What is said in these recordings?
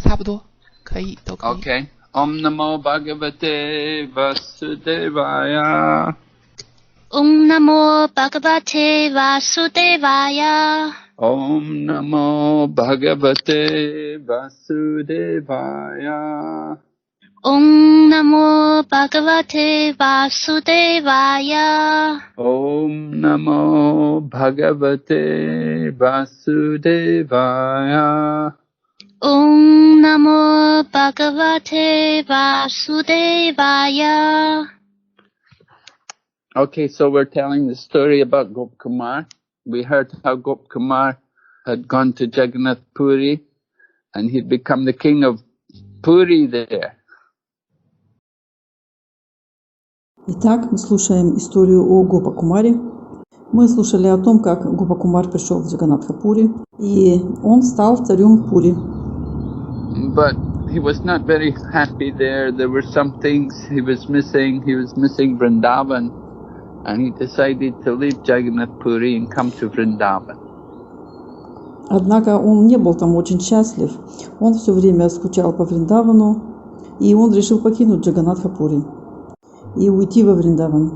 差不多可以，都可以。Okay. Om Namo Bhagavate Vasudevaya. Om Namo Bhagavate Vasudevaya. Om Namo Bhagavate Vasudevaya. Om Namo Bhagavate Vasudevaya. Om Namo Bhagavate Vasudevaya. Om Namo Bhagavate Vasudevaya. Okay, so we're telling the story about Gopkumar. We heard how Gopkumar had gone to Jagannath Puri and he'd become the king of Puri there. Итак, мы слушаем историю о Гопакумаре. Мы слушали о том, как Гопакумар пришел в Джаганнатхапури, и он стал царем Пури. But he was not very happy there. There were some things he was missing. He was missing Vrindavan. And he decided to leave Jagannath Puri and come to Vrindavan. Однако он не был там очень счастлив. Он все время скучал по Вриндавану, и он решил покинуть Джаганнатхапури и уйти во Вриндаван.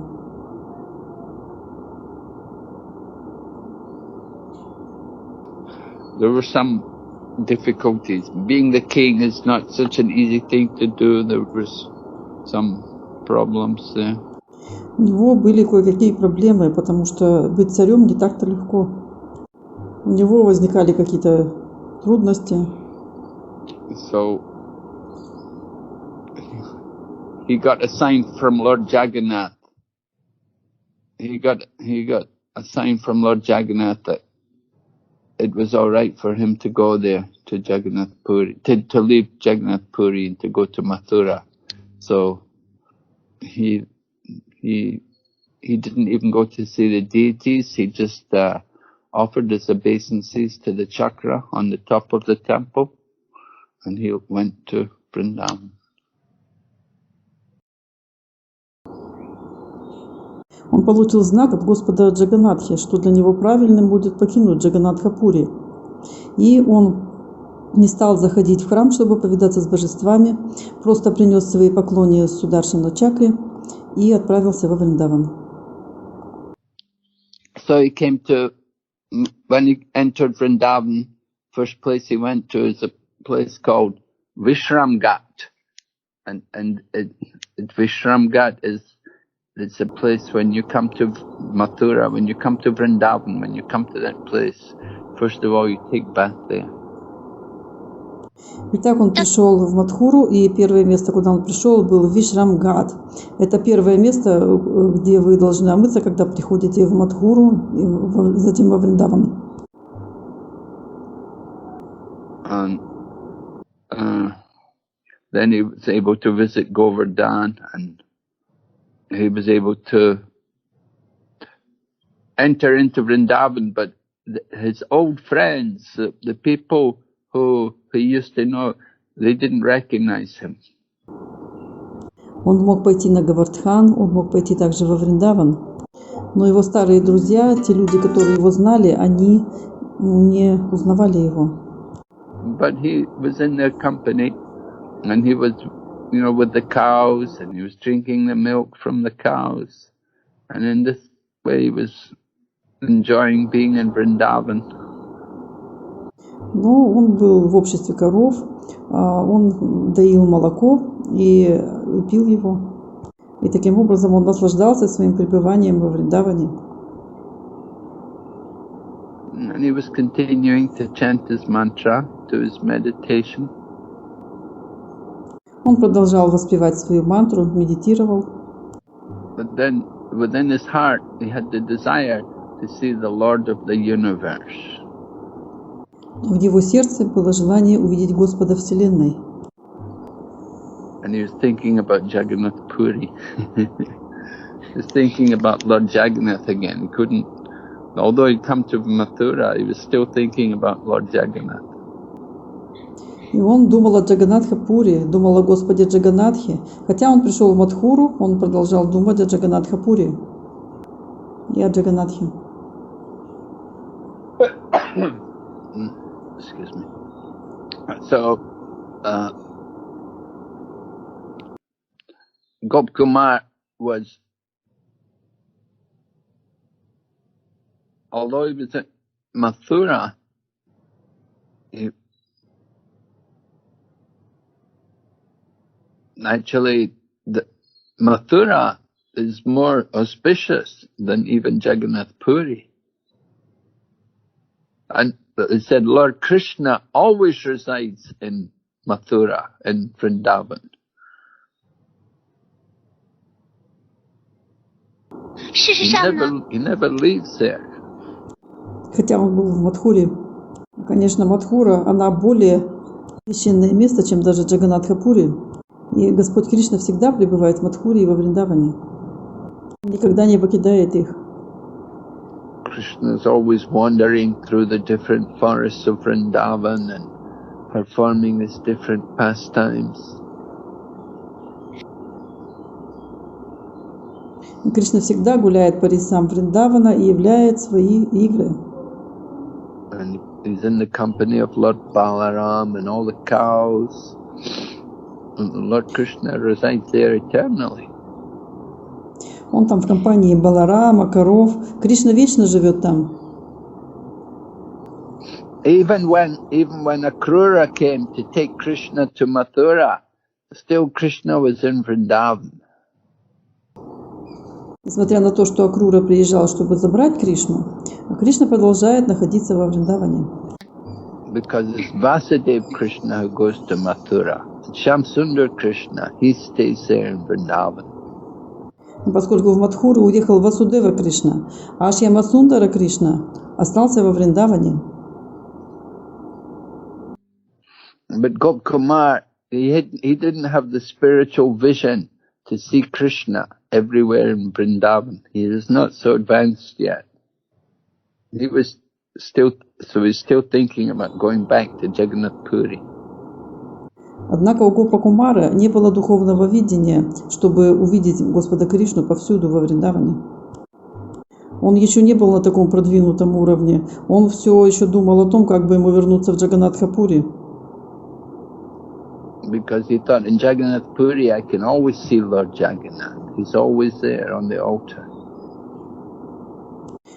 There were some difficulties. Being the king is not such an easy thing to do. There was some problems there. У него были кое-какие проблемы, потому что быть царем не так-то легко. У него возникали какие-то трудности. So he got a sign from Lord Jagannath. He got a sign from Lord Jagannath that it was all right for him to go there to Jagannath Puri, to leave Jagannath Puri and to go to Mathura. So he didn't even go to see the deities. He just offered his obeisances to the chakra on the top of the temple, and he went to Vrindavan. Он получил знак от Господа Джаганнатхи, что для него правильным будет покинуть Джаганнатхапури. И он не стал заходить в храм, чтобы повидаться с божествами, просто принес свои поклоны Сударшана чакре и отправился во Вриндаван. So he came to, when he entered Vrindavan, first place he went to is a place called Vishramghat. And Vishramghat it's a place when you come to Mathura, when you come to Vrindavan, when you come to that place, first of all you take bath there. Итак, он пришел в Мадхуру, и первое место, куда он пришел, был Вишрамгат. Это первое место, где вы должны омыться, когда приходите в Мадхуру, и затем во Вриндаван. Then he was able to visit Govardhan, and he was able to enter into Vrindavan, but his old friends, the people who he used to know, they didn't recognize him. Он мог пойти на Говардхан, он мог пойти также во Вриндаван, но его старые друзья, те люди, которые его знали, они не узнавали его. But he was in their company, and he was, with the cows, and he was drinking the milk from the cows, and in this way he was enjoying being in Vrindavan. Но он был в обществе коров, он доил молоко и пил его. И таким образом он наслаждался своим пребыванием во Вриндаване. And he was continuing to chant his mantra to his meditation. Он продолжал воспевать свою мантру, медитировал. But then within his heart he had the desire to see the Lord of the universe. В его сердце было желание увидеть Господа Вселенной. And he was thinking about Jagannath Puri. He was thinking about Lord Jagannath again. He couldn't, although he'd come to Mathura, he was still thinking about Lord Jagannath. И он думал о Джаганнатхапури, думал о Господе Джаганнатхе. Хотя он пришел в Мадхуру, он продолжал думать о Джаганнатхапури и о Джаганнатхе. Excuse me. So Gopkumar was, although he was at Mathura, actually the Mathura is more auspicious than even Jagannath Puri. And it said Lord Krishna always resides in Mathura, in Vrindavan. He never leaves there. Хотя он был в Мадхуре. Конечно, Мадхура, она более священное место, чем даже Джаганнатха-Пури. И Господь Кришна всегда пребывает в Мадхуре и во Вриндаване. Никогда не покидает их. Krishna is always wandering through the different forests of Vrindavan and performing his different pastimes. Кришна всегда гуляет по лесам Вриндавана и являет свои игры. And he's in the company of Lord Balaram and all the cows. And Lord Krishna resides there eternally. Он там в компании Баларама, коров. Кришна вечно живет там. Even when Akrura came to take Krishna to Mathura, still Krishna was in Vrindavan. Несмотря на то, что Акрура приезжал, чтобы забрать Кришну, Кришна продолжает находиться во Вриндаване. Because it's Vasudev Krishna who goes to Mathura. Shamsundar Krishna, he stays there in Vrindavan. Поскольку в Мадхуру уехал Васудева Кришна, а Шьямасундара Кришна остался во Вриндаване. But Gopkumar, he didn't have the spiritual vision to see Krishna everywhere in Vrindavan. He is not so advanced yet. He's still thinking about going back to Jagannath Puri. Однако у Гопа Кумара не было духовного видения, чтобы увидеть Господа Кришну повсюду во Вриндаване. Он еще не был на таком продвинутом уровне. Он все еще думал о том, как бы ему вернуться в Джаганнатха-Пури. Because he thought, in Jagannath Puri I can always see Lord Jagannath. He's always there on the altar.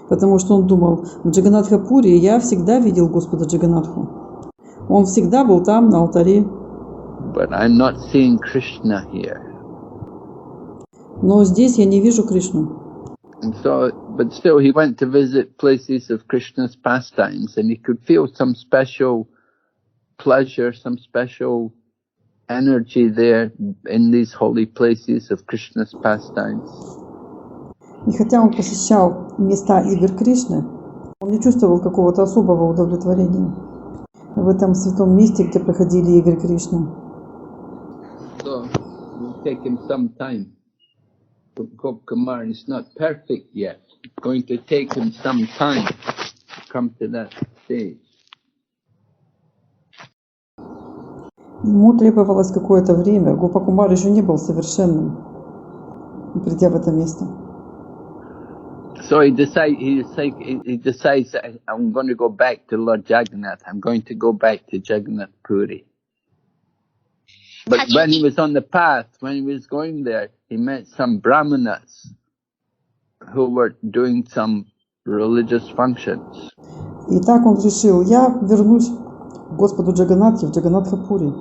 Потому что он думал, в Джаганнатха-Пури я всегда видел Господа Джаганнатху. Он всегда был там, на алтаре. But I'm not seeing Krishna here. Но здесь я не вижу Кришну. And so, but still he went to visit places of Krishna's pastimes and he could feel some special pleasure, some special energy there in these holy places of Krishna's pastimes. И хотя он посещал места игр Кришны, он не чувствовал какого-то особого удовлетворения в этом святом месте, где проходили игры Кришны. So, it will take him some time. Gopkumar is not perfect yet. It's going to take him some time to come to that stage. Ему требовалось какое-то время. Гопа Кумар еще не был совершенным, придя в это место. So he decides I'm going to go back to Lord Jagannath. I'm going to go back to Jagannath Puri. But when he was on the path, when he was going there, he met some brahmanas who were doing some religious functions. И так он решил, я вернусь к Господу Джаганнатхе, в Джаганнатха-Пури.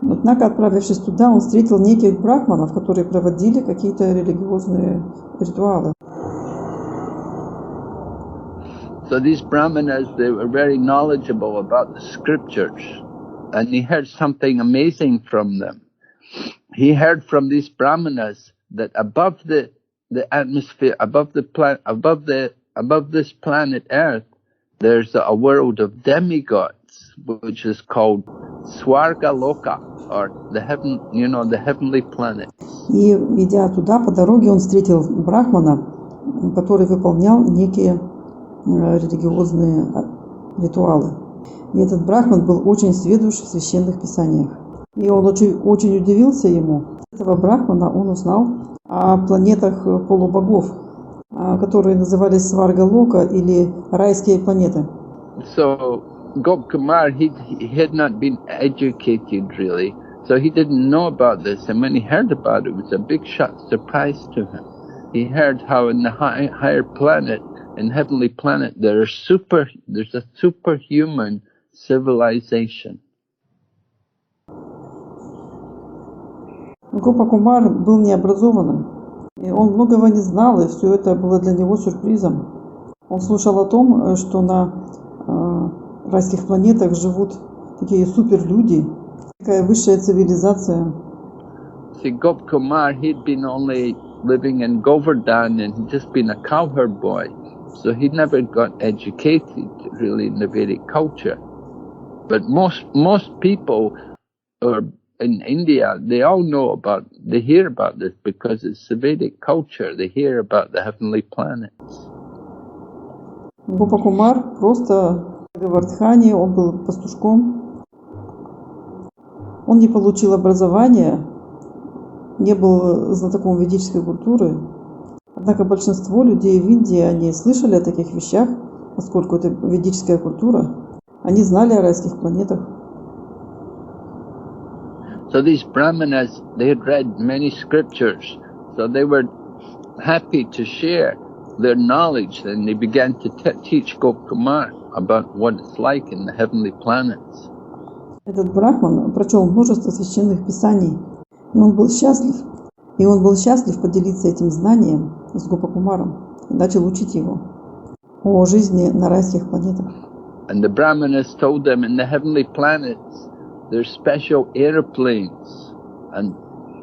Однако, отправившись туда, он встретил неких брахманов, которые проводили какие-то религиозные ритуалы. So these brahmanas, they were very knowledgeable about the scriptures. And he heard something amazing from them. He heard from these brahmanas that above the atmosphere, above this planet Earth, there's a world of demigods, which is called Swarga Loka, or the heavenly planet. И идя туда, по дороге он встретил брахмана, который выполнял некие религиозные ритуалы. И этот брахман был очень сведущ в священных писаниях. И он очень удивился ему. С этого брахмана он узнал о планетах полубогов, которые назывались Сварга-Лока или райские планеты. So Gopkumar, he had not been educated really, so he didn't know about this. And when he heard about it, it was a big surprise to him. He heard how in the higher planet, in heavenly planet, there's a superhuman civilization. Гопа Кумар был необразованным, и он многого не знал, и все это было для него сюрпризом. Он слушал о том, что на райских планетах живут такие суперлюди, такая высшая цивилизация. See, Gopkumar, he'd been only living in Govardhan and he'd just been a cowherd boy, so he never got educated really in the Vedic culture. But most people in India, they all they hear about this because it's the Vedic culture. They hear about the heavenly planets. Гопа Кумар просто в Гавардхане, он был пастушком. Он не получил образования, не был знатоком ведической культуры. Однако большинство людей в Индии, они слышали о таких вещах, поскольку это ведическая культура. Они знали о райских планетах. So these brahmanas, they had read many scriptures, so they were happy to share their knowledge, and they began to teach Gopkumar about what it's like in the heavenly planets. Этот брахман прочел множество священных писаний, и он был счастлив поделиться этим знанием с Гопакумаром и начал учить его о жизни на райских планетах. And the brahmanas told them in the heavenly planets there's special airplanes, and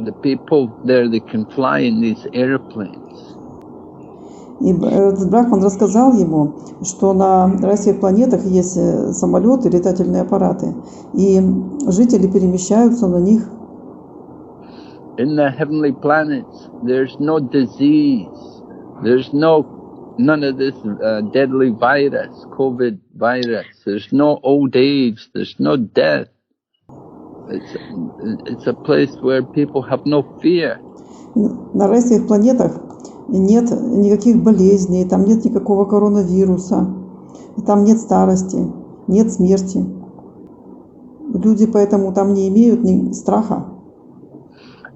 the people there, they can fly in these airplanes. И этот брахман рассказал ему, что на райских планетах есть самолеты, летательные аппараты, и жители перемещаются на них. In the heavenly planets, there's no disease, there's none of this deadly virus, COVID virus. There's no old age, there's no death. It's a place where people have no fear. На райских планетах нет никаких болезней, там нет никакого коронавируса, там нет старости, нет смерти. Люди поэтому там не имеют ни страха.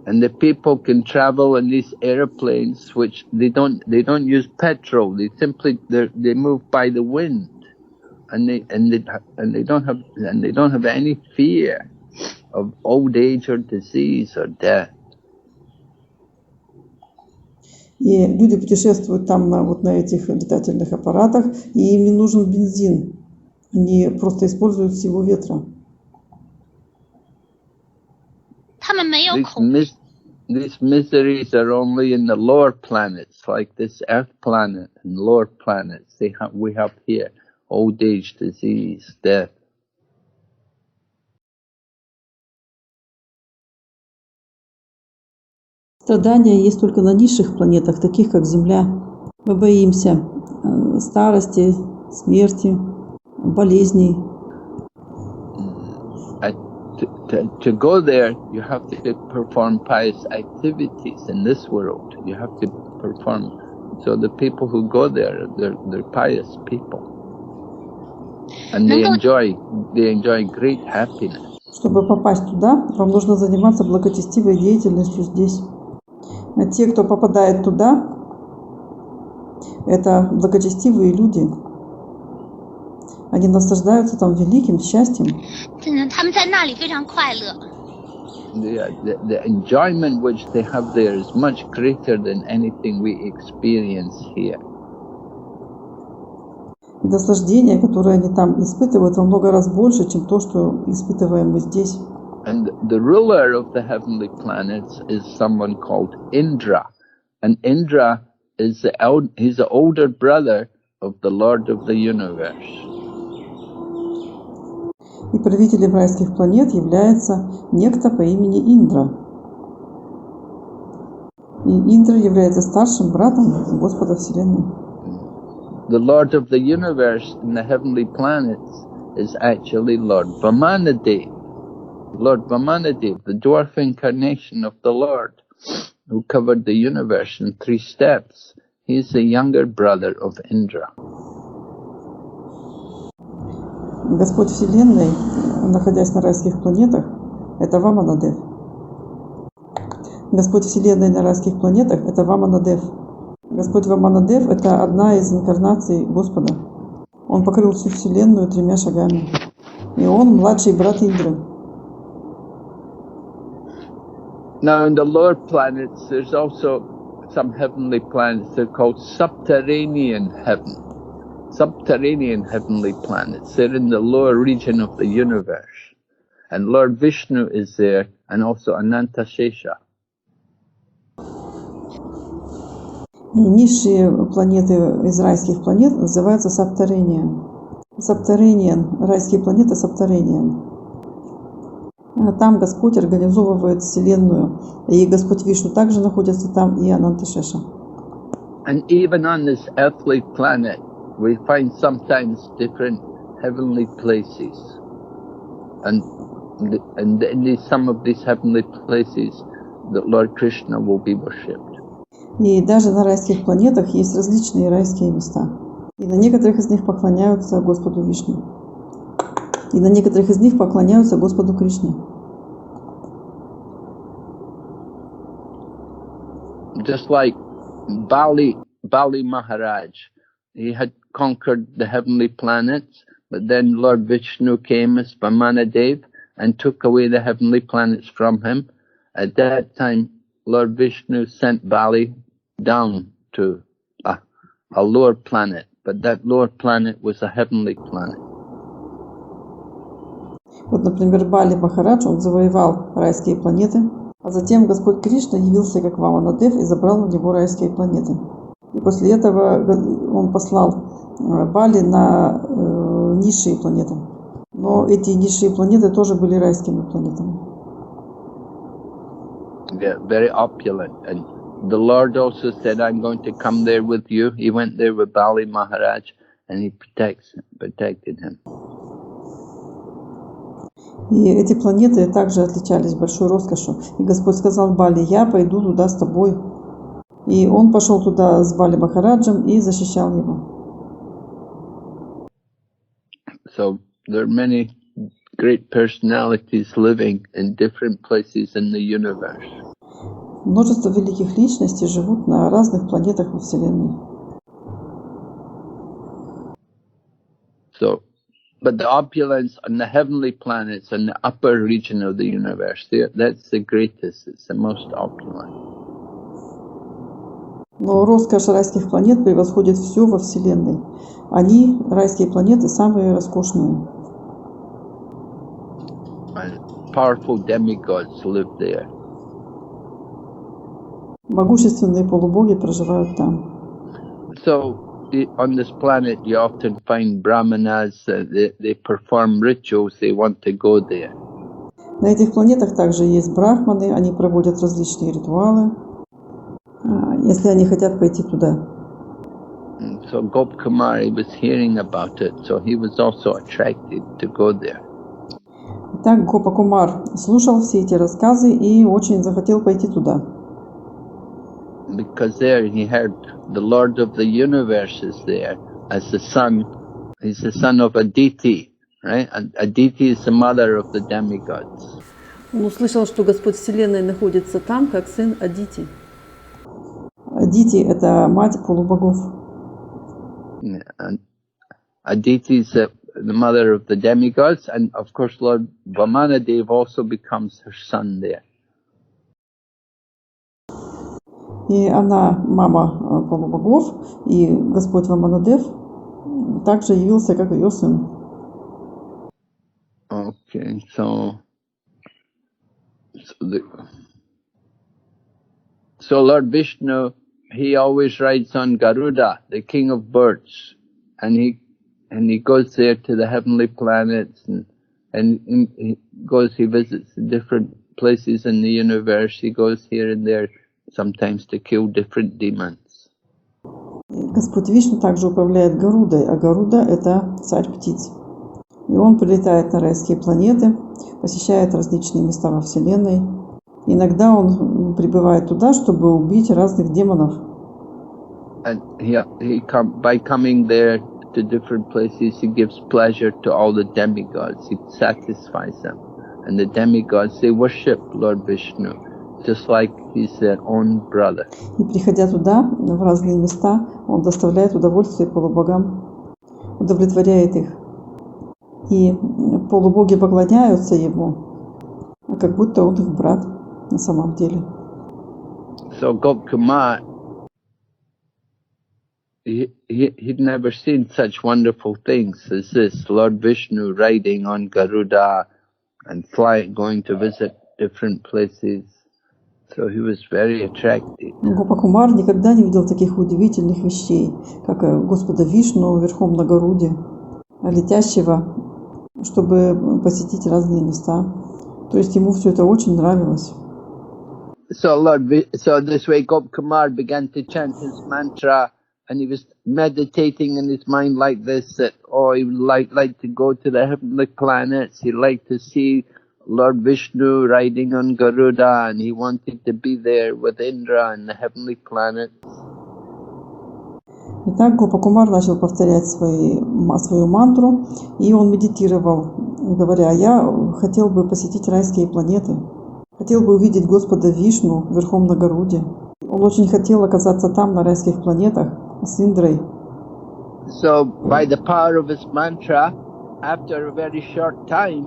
And the people can travel in these airplanes, which they don't use petrol. They move by the wind, and they don't have any fear of old age or disease or death. И люди путешествуют там на этих летательных аппаратах, и им не нужен бензин. Они просто используют силу ветра. These miseries are only in the lower planets, like this Earth planet and lower planets. We have here old age, disease, death. Страдания есть только на низших планетах, таких как Земля. Мы боимся старости, смерти, болезней. To go there, you have to perform pious activities in this world. You have to perform. So the people who go there, they're pious people, and they enjoy great happiness. Чтобы попасть туда, вам нужно заниматься благочестивой деятельностью здесь. А те, кто попадает туда, это благочестивые люди. Они наслаждаются там великим счастьем. The enjoyment which they have there is much greater than anything we experience here. Наслаждение, которое они там испытывают, во много раз больше, чем то, что испытываем мы здесь. And the ruler of the heavenly planets is someone called Indra, and Indra is he's the older brother of the Lord of the universe. И правителем райских планет является некто по имени Индра. И Индра является старшим братом Господа Вселенной. The Lord of the universe in the heavenly planets is actually Lord Vamanadev. Lord Vamanadev, the dwarf incarnation of the Lord, who covered the universe in 3 steps. He is the younger brother of Indra. Господь Вселенной, находясь на райских планетах, это Ваманадев. Господь Вселенной на райских планетах – это Ваманадев. Господь Ваманадев – это одна из инкарнаций Господа. Он покрыл всю Вселенную 3 шагами. И он младший брат Индры. Now, in the lower planets, there's also some heavenly planets. They're called subterranean heaven. Subterranean heavenly planets. They're in the lower region of the universe. And Lord Vishnu is there, and also Anantashesha. Низшие планеты из райских планет называются Саптарениан. Саптарениан, райские планеты Саптарениан. Там Господь организовывает Вселенную. И Господь Вишну также находится там, и Ананташеша. And even on this earthly planet, we find sometimes different heavenly places. And in some of these heavenly places, the Lord Krishna will be worshipped. И даже на райских планетах есть различные райские места. И на некоторых из них поклоняются Господу Вишну. И на некоторых из них поклоняются Господу Кришне. Just like Bali Mахарадж, he had conquered the heavenly planets, but then Lord Vishnu came as Vamanadev and took away the heavenly planets from him. At that time, Lord Vishnu sent Bali down to a lower planet, but that lower planet was a heavenly planet. Вот, например, Бали Махарадж, он завоевал райские планеты, а затем Господь Кришна явился как Ваманадев и забрал у него райские планеты. И после этого он послал Бали на низшие планеты. Но эти низшие планеты тоже были райскими планетами. Yeah, very opulent. And the Lord also said, I'm going to come there with you. He went there with Bali Maharaj and he protected him. И эти планеты также отличались большой роскошью. И Господь сказал Бали, я пойду туда с тобой. И он пошел туда с Бали Махараджем и защищал его. So there are many great personalities living in different places in the universe. Множество великих личностей живут на разных планетах во Вселенной. So, but the opulence on the heavenly planets and the upper region of the universe, that's the greatest, it's the most opulent. Но роскошь райских планет превосходит все во Вселенной. Они, райские планеты, самые роскошные. And powerful demigods live there. Могущественные полубоги проживают там. So, on this planet, you often find brahmanas, they perform rituals, they want to go there. На этих планетах также есть брахманы, они проводят различные ритуалы, если они хотят пойти туда. So Gopkumar was hearing about it, so he was also attracted to go there. Так Гопа Кумар слушал все эти рассказы и очень захотел пойти туда. Because there he heard the Lord of the universe is there as the son. He's the son of Aditi, right? Aditi is the mother of the demigods. Он услышал, что Господь Вселенной находится там, как сын Адити. Адити – это мать полубогов. And Aditi is the mother of the demigods, and of course Lord Vamanadev also becomes her son there. И она мама полубогов, и Господь Ваманадев также явился как ее сын. Okay, so Lord Vishnu, he always rides on Garuda, the king of birds, and he goes there to the heavenly planets, and he visits the different places in the universe. He goes here and there, sometimes to kill different demons. Господь Вишну также управляет Гарудой, а Гаруда – это царь птиц. И он прилетает на райские планеты, посещает различные места во Вселенной. Иногда он прибывает туда, чтобы убить разных демонов. And by coming there to different places, he gives pleasure to all the demigods. He satisfies them. And the demigods, they worship Lord Vishnu, just like he's their own brother. И приходя туда, в разные места, он доставляет удовольствие полубогам, удовлетворяет их. И полубоги поклоняются ему, как будто он их брат на самом деле. So Gopkumar, he'd never seen such wonderful things as this. Lord Vishnu riding on Garuda and going to visit different places. So he was very attracted. Гопакумар никогда не видел таких удивительных вещей, как Господа Вишну верхом на Гаруде, летящего, чтобы посетить разные места. То есть ему все это очень нравилось. So this way Gopkumar began to chant his mantra, and he was meditating in his mind like this, that he would like to go to the heavenly planets. He'd like to see Lord Vishnu riding on Garuda, and he wanted to be there with Indra and the heavenly planets. Итак, Гопакумар начал повторять свою мантру, и он медитировал, говоря: «Я хотел бы посетить райские планеты, хотел бы увидеть Господа Вишну верхом на Гаруде». Он очень хотел оказаться там, на райских планетах, с Индрой. So, by the power of his mantra, after a very short time,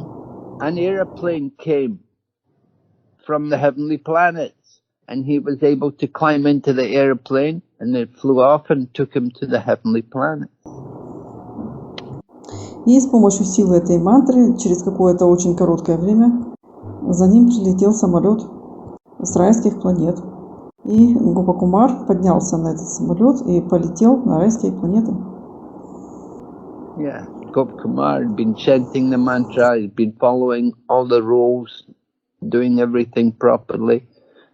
an aeroplane came from the heavenly planets, and he was able to climb into the aeroplane, and it flew off and took him to the heavenly planets. И с помощью силы этой мантры, через какое-то очень короткое время, за ним прилетел самолет с райских планет. И Гопакумар поднялся на этот самолет и полетел на райские планеты. Yeah, Gopkumar had been chanting the mantra, he'd been following all the rules, doing everything properly.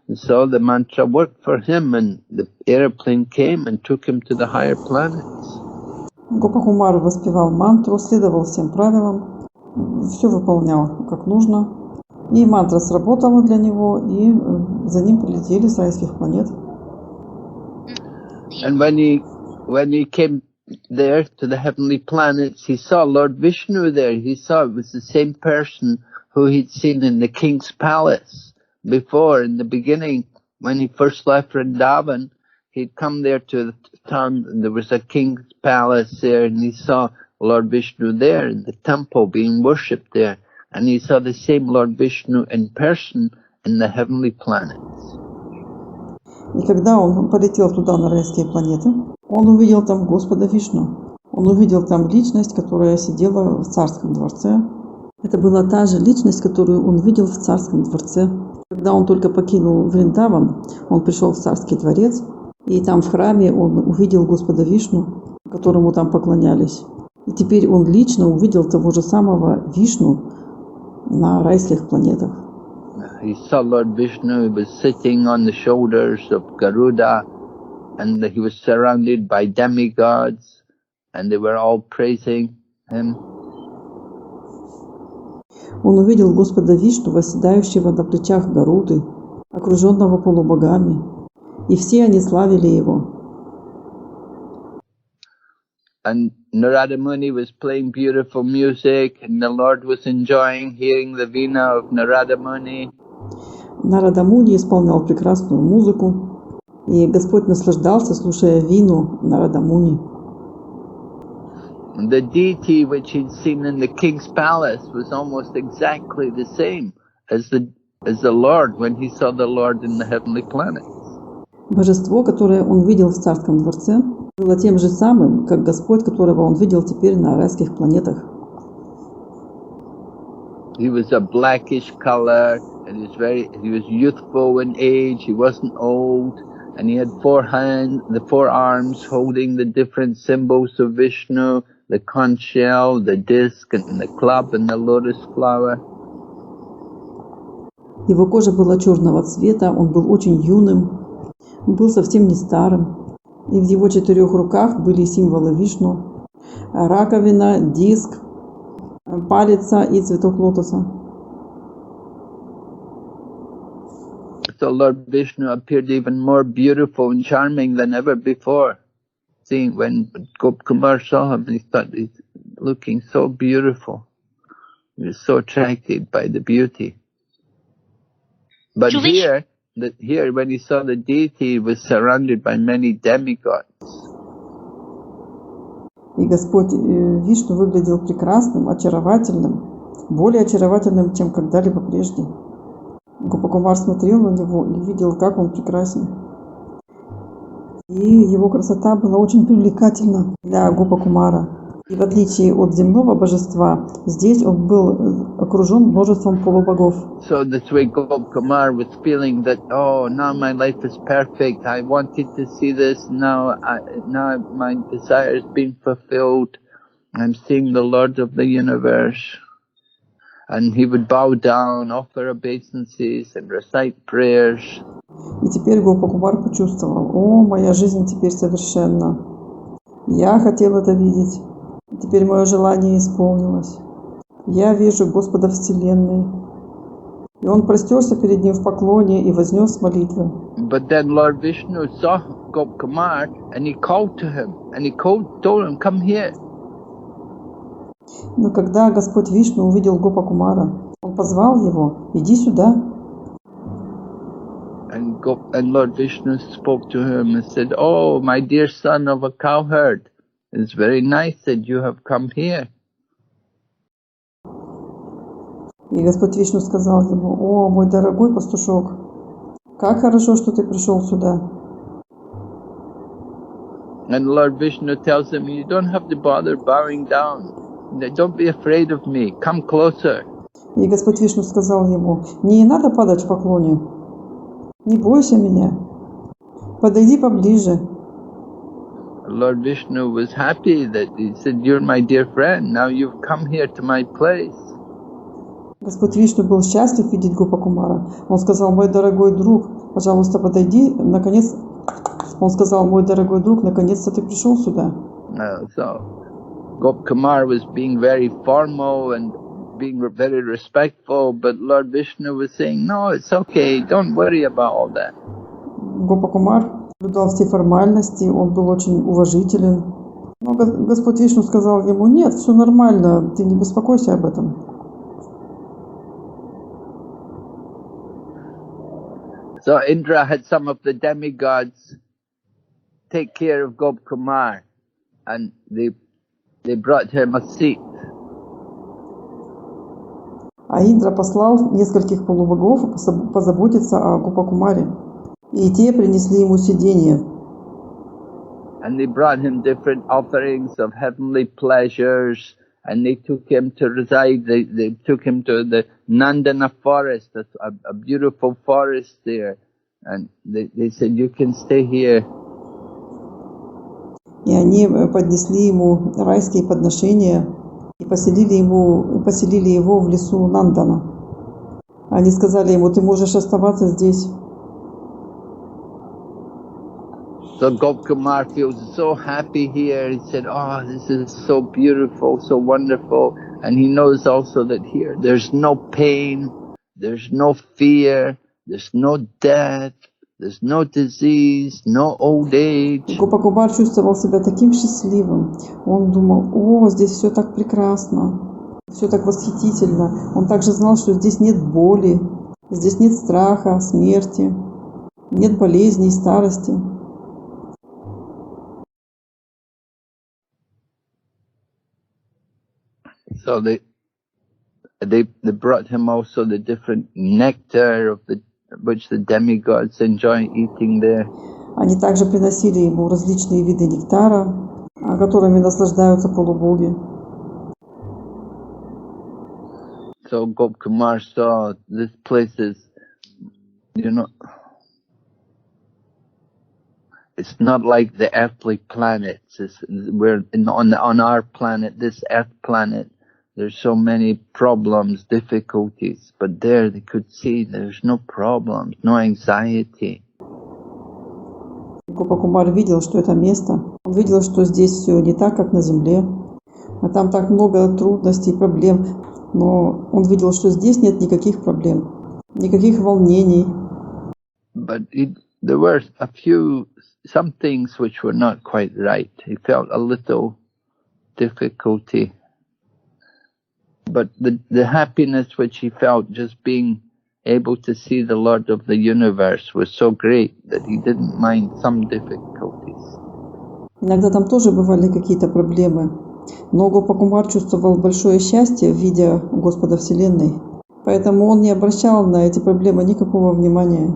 And so the mantra worked for him, and the airplane came and took him to the higher planets. Гопакумар воспевал мантру, следовал всем правилам, все выполнял как нужно. И мантра сработала для него, и за ним полетели с райских планет. And when he came there to the heavenly planets, he saw Lord Vishnu there. He saw it was the same person who he'd seen in the king's palace before. In the beginning, when he first left Vrindavan, he'd come there to the town, and there was a king's palace there, and he saw Lord Vishnu there in the temple being worshipped there. And he saw the same Lord Vishnu in person in the heavenly planets. И когда он полетел туда, на райские планеты, он увидел там Господа Вишну. Он увидел там личность, которая сидела в царском дворце. Это была та же личность, которую он видел в царском дворце. Когда он только покинул Вриндаван, он пришел в царский дворец, и там в храме он увидел Господа Вишну, которому там поклонялись. И теперь он лично увидел того же самого Вишну на райских планетах. He saw Lord Vishnu. He was sitting on the shoulders of Garuda, and he was surrounded by demigods, and they were all praising him. Он увидел Господа Вишну, восседающего на плечах Гаруды, окруженного полубогами, и все они славили его. And Narada Muni was playing beautiful music, and the Lord was enjoying hearing the veena of Narada Muni. Нарада Муни исполнял прекрасную музыку, и Господь наслаждался, слушая вину Нарада Муни. The deity which he'd seen in the king's palace was almost exactly the same as the Lord when he saw the Lord in the heavenly planets. Божество, которое он видел в царском дворце, было тем же самым, как Господь, которого он видел теперь на райских планетах. He was a blackish color, and he was youthful in age. He wasn't old, and he had the four arms holding the different symbols of Vishnu, the conch shell, the disc, and the club, and the lotus flower. Его кожа была черного цвета, он был очень юным, был совсем не старым, и в его 4 руках были символы Вишну: раковина, диск, палица и цветок лотоса. So Lord Vishnu appeared even more beautiful and charming than ever before. seeing when Gopkumar saw him, he thought he's looking so beautiful. He was so attracted by the beauty. But here, when he saw the deity, he was surrounded by many demigods. И Господь Вишну выглядел прекрасным, очаровательным, более очаровательным, чем когда-либо прежде. Гопакумар смотрел на него и видел, как он прекрасен. И его красота была очень привлекательна для Гопакумара. И в отличие от земного божества, здесь он был окружен множеством полубогов. So this way Gopkumar was feeling that, oh, now my life is perfect. I wanted to see this. Now my desire has been fulfilled. I'm seeing the Lord of the universe. And he would bow down, offer obeisances and recite prayers. И теперь Гопакумар почувствовал, о, моя жизнь теперь совершенна. Я хотел это видеть. Теперь мое желание исполнилось. Я вижу Господа Вселенной. И он простерся перед ним в поклоне и вознес молитвы. But then Lord Vishnu saw Gopkumar and he called to him and he told him, come here. Но когда Господь Вишну увидел Гопакумара, он позвал его, иди сюда. And Lord Vishnu spoke to him and said, oh, my dear son of a cowherd, it's very nice that you have come here. И Господь Вишну сказал ему, о, мой дорогой пастушок, как хорошо, что ты пришел сюда. And Lord Vishnu tells him, you don't have to bother bowing down. Don't be afraid of me. Come closer. И Господь Вишну сказал ему, не надо падать в поклоне. Не бойся меня. Подойди поближе. Lord Vishnu was happy that he said, you're my dear friend. Now you've come here to my place. Господь Вишну был счастлив видеть Гопакумара. Он сказал, мой дорогой друг, пожалуйста, подойди. Наконец, он сказал, мой дорогой друг, наконец-то ты пришел сюда. So Gopkumar was being very formal and being very respectful, but Lord Vishnu was saying, no, it's okay, don't worry about all that. Гопакумар соблюдал все формальности, он был очень уважителен. Но Господь Вишну сказал ему, нет, все нормально, ты не беспокойся об этом. So Indra had some of the demigods take care of Gopkumar, and they brought him a seat. А Индра послал нескольких полубогов позаботиться о Гопакумаре, и те принесли ему сиденье. And they brought him different offerings of heavenly pleasures, and they took him to reside. They took him to the Nandana forest, a beautiful forest there, and they said, you can stay here. И они поднесли ему райские подношения и поселили его в лесу Нандана. Они сказали ему, ты можешь оставаться здесь. So Gopkumar feels so happy here. He said, oh, this is so beautiful, so wonderful. And he knows also that here there's no pain, there's no fear, there's no death, there's no disease, no old age. Гопакумар чувствовал себя таким счастливым. Он думал, о, здесь все так прекрасно, все так восхитительно. Он также знал, что здесь нет боли, здесь нет страха, смерти, нет болезней, старости. So they brought him also the different nectar of which the demigods enjoy eating there. Они также приносили ему различные виды нектара, которыми наслаждаются полубоги. So Gopkumar saw this place is, it's not like the earthly planets. We're on our planet, this earth planet. There's so many problems, difficulties, but there they could see there's no problems, no anxiety. Гопакумар видел, что это место. Он видел, что здесь все не так, как на земле. А там так много трудностей, проблем. Но он видел, что здесь нет никаких проблем, никаких волнений. But there were a few some things which were not quite right. He felt a little difficulty. But the happiness which he felt just being able to see the Lord of the universe was so great that he didn't mind some difficulties. Иногда там тоже бывали какие-то проблемы. Но Гопакумар чувствовал большое счастье, видя Господа Вселенной. Поэтому он не обращал на эти проблемы никакого внимания.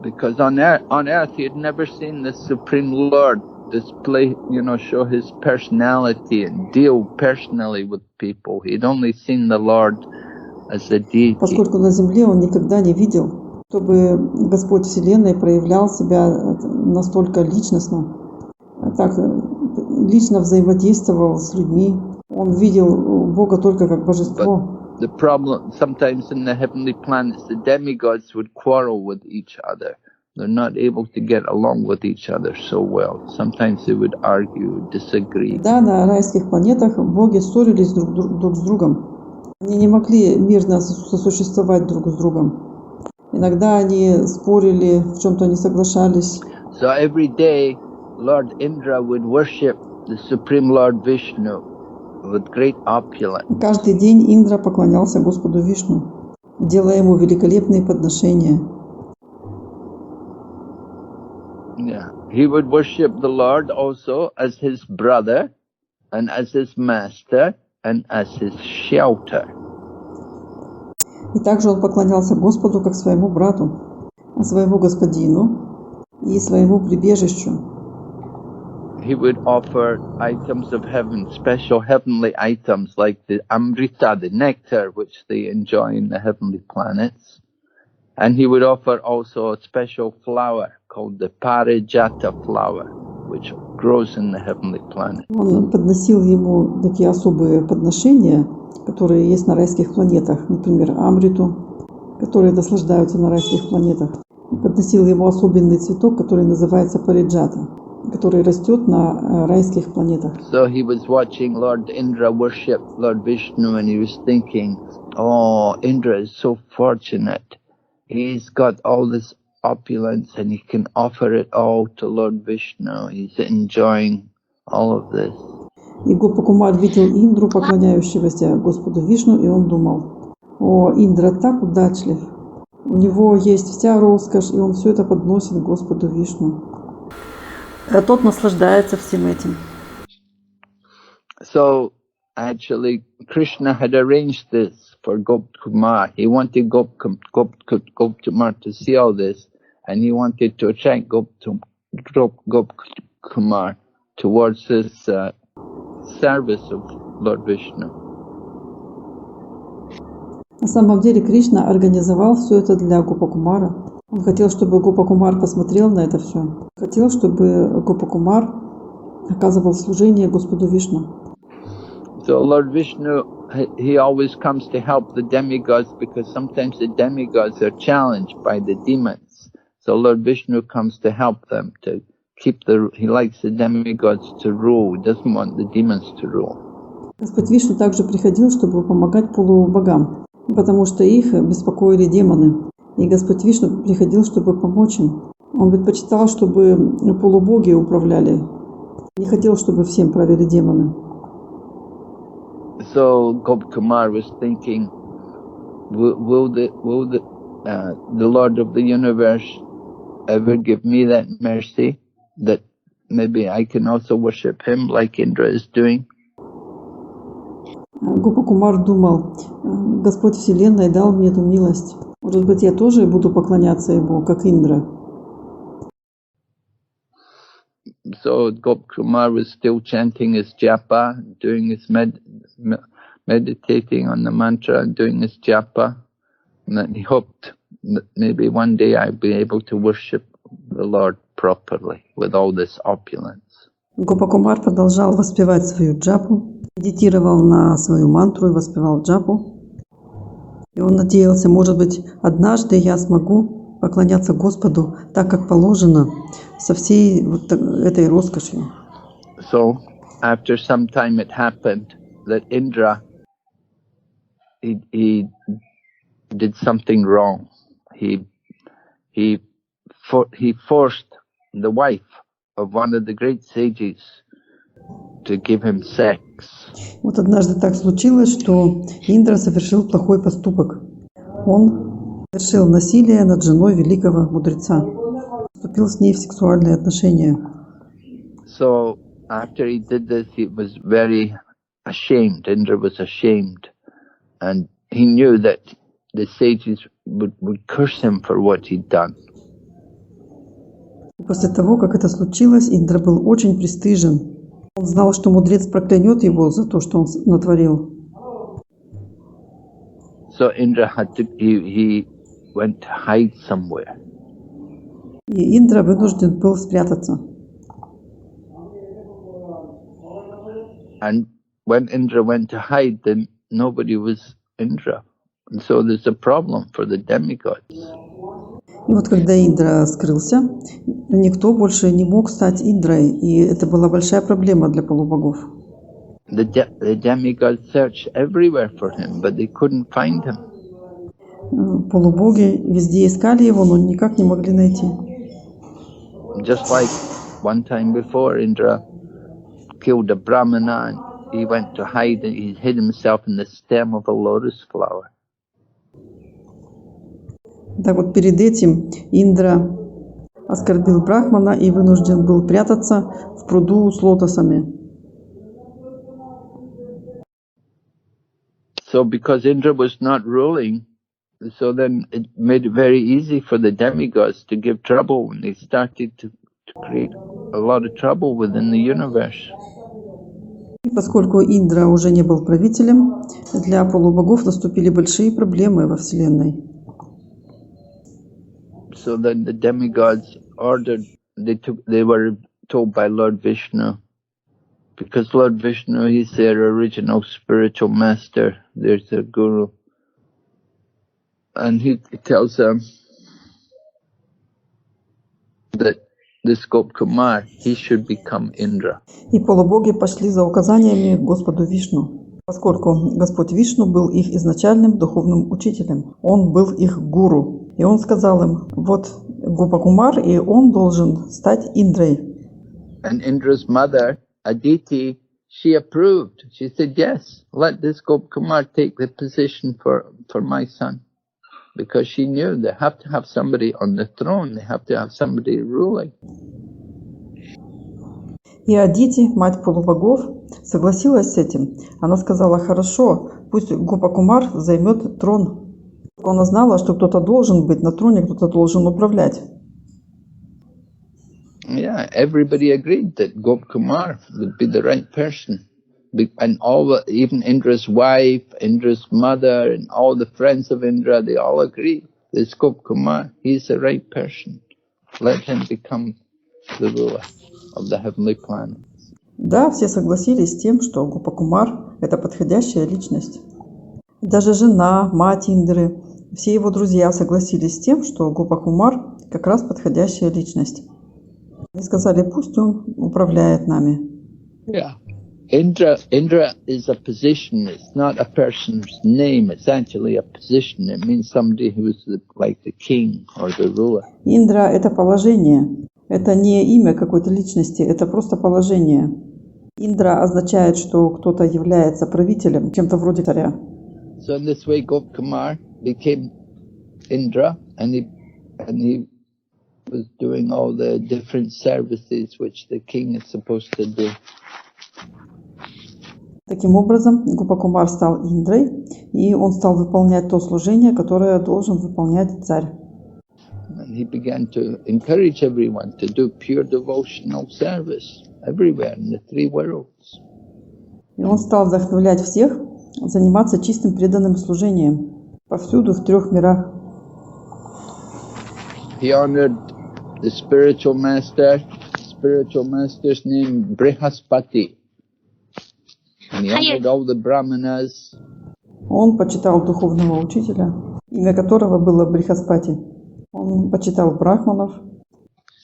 Because on earth he had never seen the Supreme Lord display, show his personality and deal personally with people. He'd only seen the Lord as a deity. Поскольку на земле он никогда не видел, чтобы Господь Вселенной проявлял себя настолько личностно, так лично взаимодействовал с людьми. Он видел Бога только как божество. The problem sometimes in the heavenly planets, the demigods would quarrel with each other. They're not able to get along with each other so well. Sometimes they would argue, disagree. Да, на райских планетах боги ссорились друг с другом. Они не могли мирно сосуществовать друг с другом. Иногда они спорили, в чем-то не соглашались. So every day, Lord Indra would worship the Supreme Lord Vishnu with great opulence. Каждый день Индра поклонялся Господу Вишну, делая ему великолепные подношения. Yeah, he would worship the Lord also as his brother, and as his master, and as his shelter. И также он поклонялся Господу как своему брату, своему господину и своему прибежищу. He would offer items of heaven, special heavenly items like the amrita, the nectar, which they enjoy in the heavenly planets. And he would offer also a special flower called the parijata flower, which grows in the heavenly planet. Он подносил ему такие особые подношения, которые есть на райских планетах, например, амриту, которые наслаждаются на райских планетах. Подносил ему особенный цветок, который называется париджата, который растет на райских планетах. So he was watching Lord Indra worship Lord Vishnu, and he was thinking, oh, Indra is so fortunate. He's got all this opulence and he can offer it all to Lord Vishnu. He's enjoying all of this. И Гопакумар видел Индру, поклоняющегося Господу Вишну, и он думал: о, Индра так удачлив. У него есть вся роскошь, и он все это подносит Господу Вишну. А тот наслаждается всем этим. So, actually, Krishna had arranged this for Gopkumar. He wanted Gopkumar to see all this, and he wanted to attract Gopkumar towards his service of Lord Vishnu. На самом деле Кришна организовал все это для Гопакумара. Он хотел, чтобы Гопакумар посмотрел на это все. Хотел, чтобы Гопакумар оказывал служение Господу Вишну. So Lord Vishnu, he always comes to help the demigods, because sometimes the demigods are challenged by the demons. So Lord Vishnu comes to help them, to keep he likes the demigods to rule. He doesn't want the demons to rule. Господь Вишну также приходил, чтобы помогать полубогам, потому что их беспокоили демоны. И Господь Вишну приходил, чтобы помочь им. Он предпочитал, чтобы полубоги управляли. Не хотел, чтобы всем правили демоны. So Gopkumar was thinking, will the Lord of the universe ever give me that mercy that maybe I can also worship him like Indra is doing? Гопакумар думал: Господь Вселенной дал мне эту милость. Может быть, я тоже буду поклоняться ему, как Индра. So Gopkumar was still chanting his japa, doing his meditating on the mantra and doing his japa, and that he hoped that maybe one day I'd be able to worship the Lord properly with all this opulence. Гопакумар продолжал воспевать свою джапу, медитировал на свою мантру и воспевал джапу. И он надеялся, может быть, однажды я смогу поклоняться Господу так, как положено, со всей вот этой роскошью. So, after some time it happened that Indra, he did something wrong. He forced the wife of one of the great sages to give him sex. Вот однажды так случилось, что Индра совершил плохой поступок. Он совершил насилие над женой великого мудреца, вступил с ней в сексуальные отношения. So after he did this, he was very ashamed. Indra was ashamed, and he knew that the sages would curse him for what he'd done. После того, как это случилось, Индра был очень пристыжен. Он знал, что мудрец проклянет его за то, что он натворил. So Indra he went to hide somewhere. И Индра вынужден был спрятаться. And when Indra went to hide, then nobody was Indra. And so there's a problem for the demigods. И вот когда Индра скрылся, никто больше не мог стать Индрой, и это была большая проблема для полубогов. The demigods searched everywhere for him, but they couldn't find him. Полубоги везде искали его, но никак не могли найти. Just like one time before, Indra killed a Brahmana and he went to hide and he hid himself in the stem of a lotus flower. Так вот, перед этим Индра оскорбил Брахмана и вынужден был прятаться в пруду с лотосами. So because Indra was not ruling, so then it made it very easy for the demigods to give trouble when they started to create a lot of trouble within the universe. И поскольку Индра уже не был правителем, для полубогов наступили большие проблемы во Вселенной. So then the demigods ordered, they were told by Lord Vishnu, because Lord Vishnu, he's their original spiritual master, there's their guru. And he tells them that this Gopkumar, he should become Indra. И полубоги пошли за указаниями к Господу Вишну, поскольку Господь Вишну был их изначальным духовным учителем. Он был их гуру. И он сказал им, вот Гопакумар, и он должен стать Индрой. And Indra's mother, Aditi, she approved. She said, yes, let this Gopkumar take the position for my son. Because she knew they have to have somebody on the throne, they have to have somebody ruling. И Адити, мать полубогов, согласилась с этим. Она сказала, хорошо, пусть Гопакумар займет трон. Она знала, что кто-то должен быть на троне, кто-то должен управлять. Yeah, everybody agreed that Gopkumar would be the right person. And even Indra's wife, Indra's mother, and all the friends of Indra, they all agreed. This Gopkumar, he's the right person. Let him become the ruler of the heavenly planets. Да, все согласились с тем, что Гопакумар – это подходящая личность. Даже жена, мать Индры, все его друзья согласились с тем, что Гопакумар как раз подходящая личность. Они сказали, пусть он управляет нами. Yeah. Indra is a position. It's not a person's name. It's actually a position. It means somebody who is like the king or the ruler. Индра – это положение. Это не имя какой-то личности, это просто положение. Индра означает, что кто-то является правителем, чем-то вроде царя. So in this way, Gopkumar became Indra, and he was doing all the different services which the king is supposed to do. Таким образом, Гопакумар стал Индрой, и он стал выполнять то служение, которое должен выполнять царь. And he began to encourage everyone to do pure devotional service everywhere in the three worlds. И он стал вдохновлять всех заниматься чистым преданным служением повсюду в трех мирах. He honored the spiritual master's name Brihad-Bhagavatamriта. And he honored all the brahmanas. Он почитал духовного учителя, имя которого было Брихаспати. Он почитал брахманов.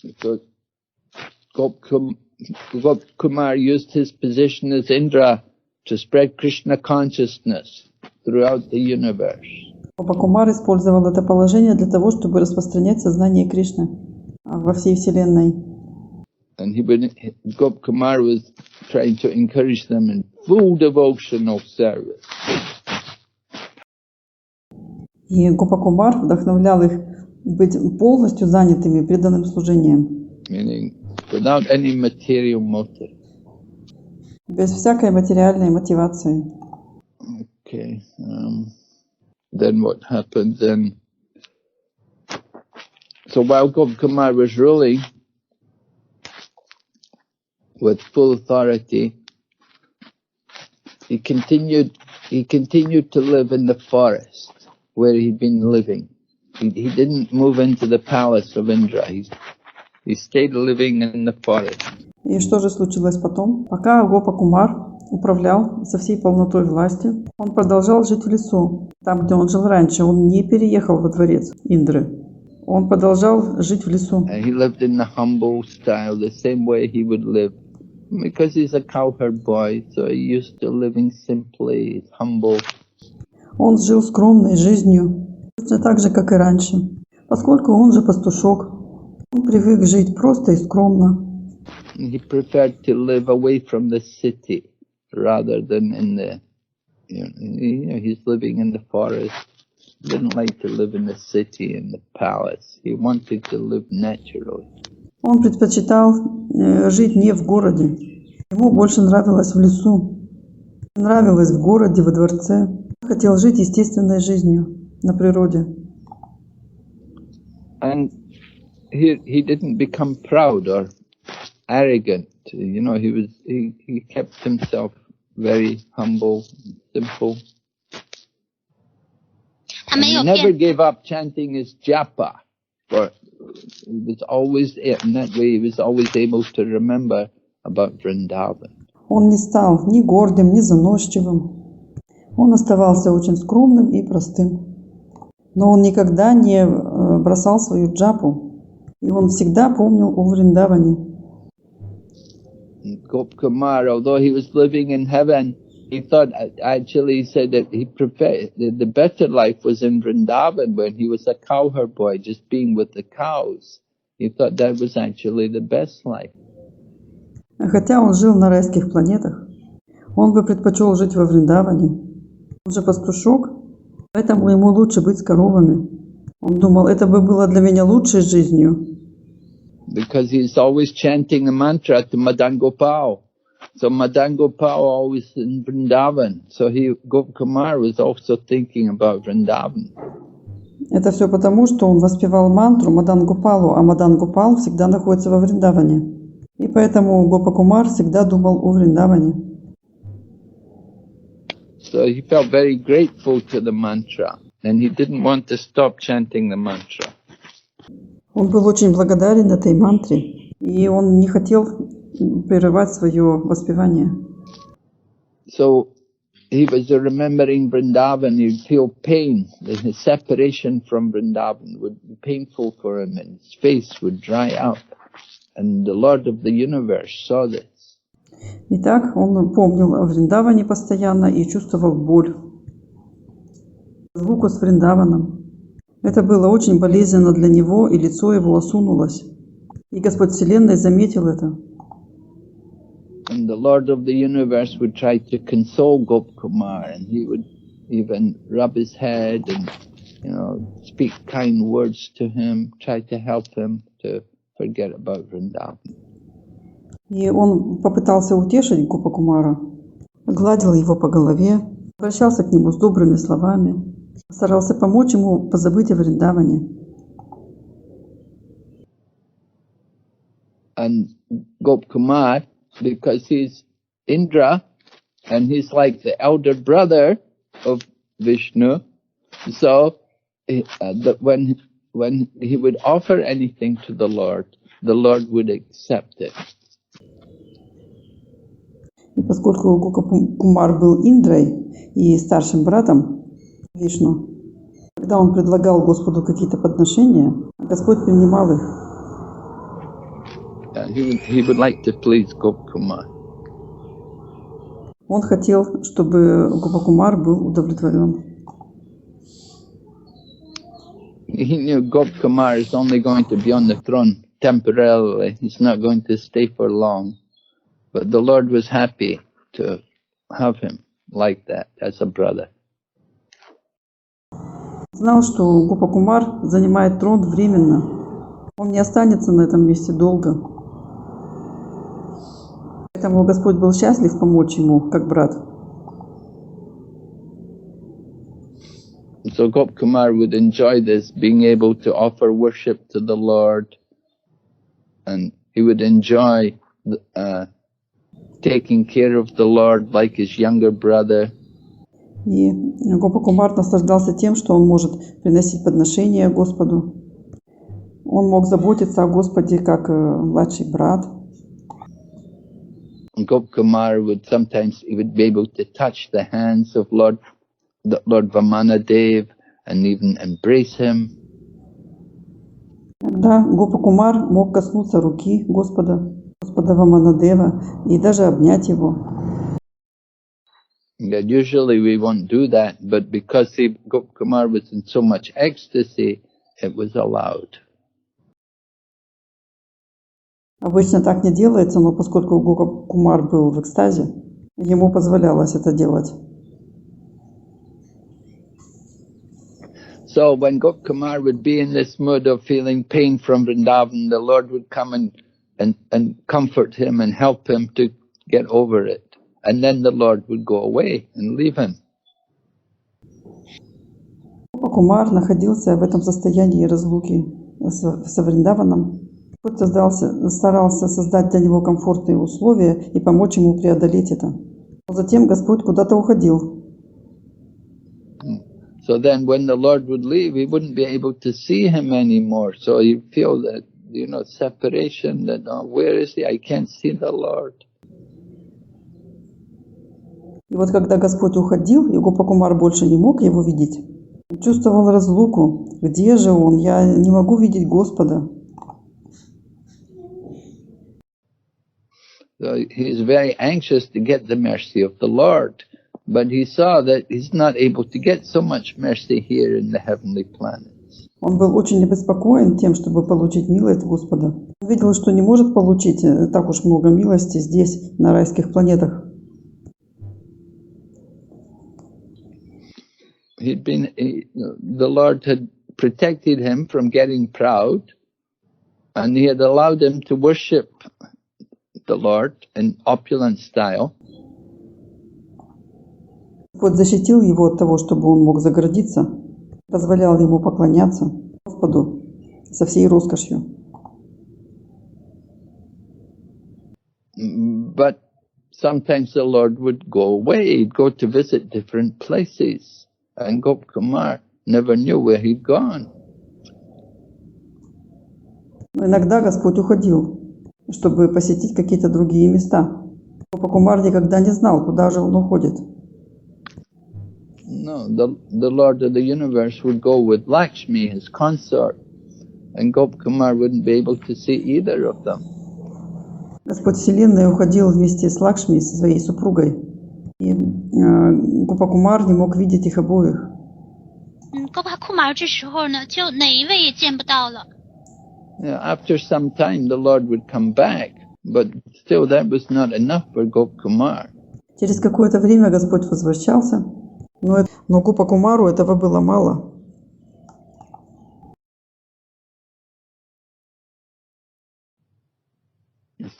Because Gopkumar used his position as Indra to spread Krishna consciousness throughout the universe. Гопакумар использовал это положение для того, чтобы распространять сознание Кришны во всей Вселенной. And Gopkumar was trying to encourage them in full devotional service. И Гопакумар вдохновлял их быть полностью занятыми преданным служением. Meaning, without any material motive. Без всякой материальной мотивации. Okay. Then what happened then? So while Gopkumar was ruling with full authority, he continued to live in the forest where he'd been living. He didn't move into the palace of Indra. He stayed living in the forest. И что же случилось потом? Пока Гопакумар управлял со всей полнотой власти, он продолжал жить в лесу. Там, где он жил раньше, он не переехал во дворец Индры. Он продолжал жить в лесу. He lived in the humble style, the same way he would live. Because he's a cowherd boy, so he used to living simply, humble. Он жил скромной жизнью, точно так же, как и раньше. Поскольку он же пастушок, он привык жить просто и скромно. He preferred to live away from the city rather than in the, he's living in the forest. He didn't like to live in the city, in the palace. He wanted to live naturally. Он предпочитал жить не в городе. Ему больше нравилось в лесу. Нравилось в городе, во дворце. Он хотел жить естественной жизнью на природе. And he didn't become proud or arrogant. He kept himself very humble, simple. And he never gave up chanting his japa. He was always, in that way, he was always able to remember about Vrindavan. Он не стал ни гордым, ни заносчивым. Он оставался очень скромным и простым. Но он никогда не бросал свою джапу. И он всегда помнил о Вриндаване. Gopkumar, although he was living in heaven, he thought, actually, he said that he preferred, the better life was in Vrindavan when he was a cowherd boy, just being with the cows. He thought that was actually the best life. Хотя он жил на райских планетах, он бы предпочел жить во Вриндаване. Он же пастушок, поэтому ему лучше быть с коровами. Он думал, это бы было для меня лучшей жизнью. Because he's always chanting the mantra to Madan Gopal. So Madan Gopal always in Vrindavan. So Gopkumar was also thinking about Vrindavan. Это все потому, что он воспевал мантру Мадан Гопалу, а Мадан Гопал всегда находится во Вриндаване. И поэтому Гопакумар всегда думал о Вриндаване. So he felt very grateful to the mantra, and he didn't want to stop chanting the mantra. Он был очень благодарен этой мантре, и он не хотел прерывать свое воспевание. So he was remembering Vrindavan. He'd feel pain. His separation from Vrindavan would be painful for him, and his face would dry up. And the Lord of the universe saw this. Итак, он помнил о Вриндаване постоянно и чувствовал боль. Звуку с Вриндаваном. Это было очень болезненно для него, и лицо его осунулось. И Господь Вселенной заметил это. And the Lord of the universe would try to console Gopkumar, and he would even rub his head and, speak kind words to him, try to help him to forget about Vrindavan. И он попытался утешить Гопакумара, гладил его по голове, обращался к нему с добрыми словами, старался помочь ему позабыть о Вриндаване. And Gopkumar, because he's Indra, and he's like the elder brother of Vishnu, so that when he would offer anything to the Lord would accept it. И поскольку Гопакумар был Индрой и старшим братом Вишну, когда он предлагал Господу какие-то подношения, Господь принимал их. He would like to please Gopkumar. Он хотел, чтобы Гопакумар был удовлетворен. He knew Gopkumar is only going to be on the throne temporarily. He's not going to stay for long. But the Lord was happy to have him like that as a brother. Знал, что Гопа-кумар занимает трон временно. Он не останется на этом месте долго. Поэтому Господь был счастлив помочь ему, как брат. So Gop-kumar would enjoy this, being able to offer worship to the Lord. And he would enjoy taking care of the Lord like his younger brother. И Гопа-кумар наслаждался тем, что он может приносить подношения Господу. Он мог заботиться о Господе как младший брат. Gop-kumar would sometimes, he would be able to touch the hands of Lord Vamanadev and even embrace him. Иногда Гопа-кумар мог коснуться руки Господа Ваманадева и даже обнять его. Usually we won't do that, but because Gop-kumar was in so much ecstasy, it was allowed. Обычно так не делается, но поскольку Гопа-кумар был в экстазе, ему позволялось это делать. So when Gop-kumar would be in this mood of feeling pain from Vrindavan, the Lord would come and comfort him and help him to get over it. And then the Lord would go away and leave him. Гопа-кумар находился в этом состоянии разлуки со Вриндаваном. Господь старался создать для него комфортные условия и помочь ему преодолеть это. Но затем Господь куда-то уходил. So then when the Lord would leave, he wouldn't be able to see him anymore. So you feel that, separation, that, oh, where is he? I can't see the Lord. И вот когда Господь уходил, и Гопа-кумар больше не мог его видеть, он чувствовал разлуку. Где же он? Я не могу видеть Господа. So he is very anxious to get the mercy of the Lord. But he saw that he's not able to get so much mercy here in the heavenly planets. Он был очень обеспокоен тем, чтобы получить милость Господа. Он видел, что не может получить так уж много милости здесь, на райских планетах. The Lord had protected him from getting proud, and he had allowed him to worship the Lord in opulent style. Господь защитил его от того, чтобы он мог загордиться, позволял ему поклоняться Господу со всей роскошью. But sometimes the Lord would go away. He'd go to visit different places, and Gop-kumar never knew where he'd gone. Но иногда Господь уходил, чтобы посетить какие-то другие места. Гопа-кумар никогда не знал, куда же он уходит. No, the Lord of the universe would go with Lakshmi, his consort, and Gop-kumar wouldn't be able to see either of them. Господь Вселенной уходил вместе с Лакшми, со своей супругой, и Гопа-кумар не мог видеть их обоих. Гопа-кумар 这时候呢，就哪一位也见不到了。After some time, the Lord would come back, but still that was not enough for Gop-kumar. Через какое-то время Господь возвращался, но Гопа-кумару этого было мало.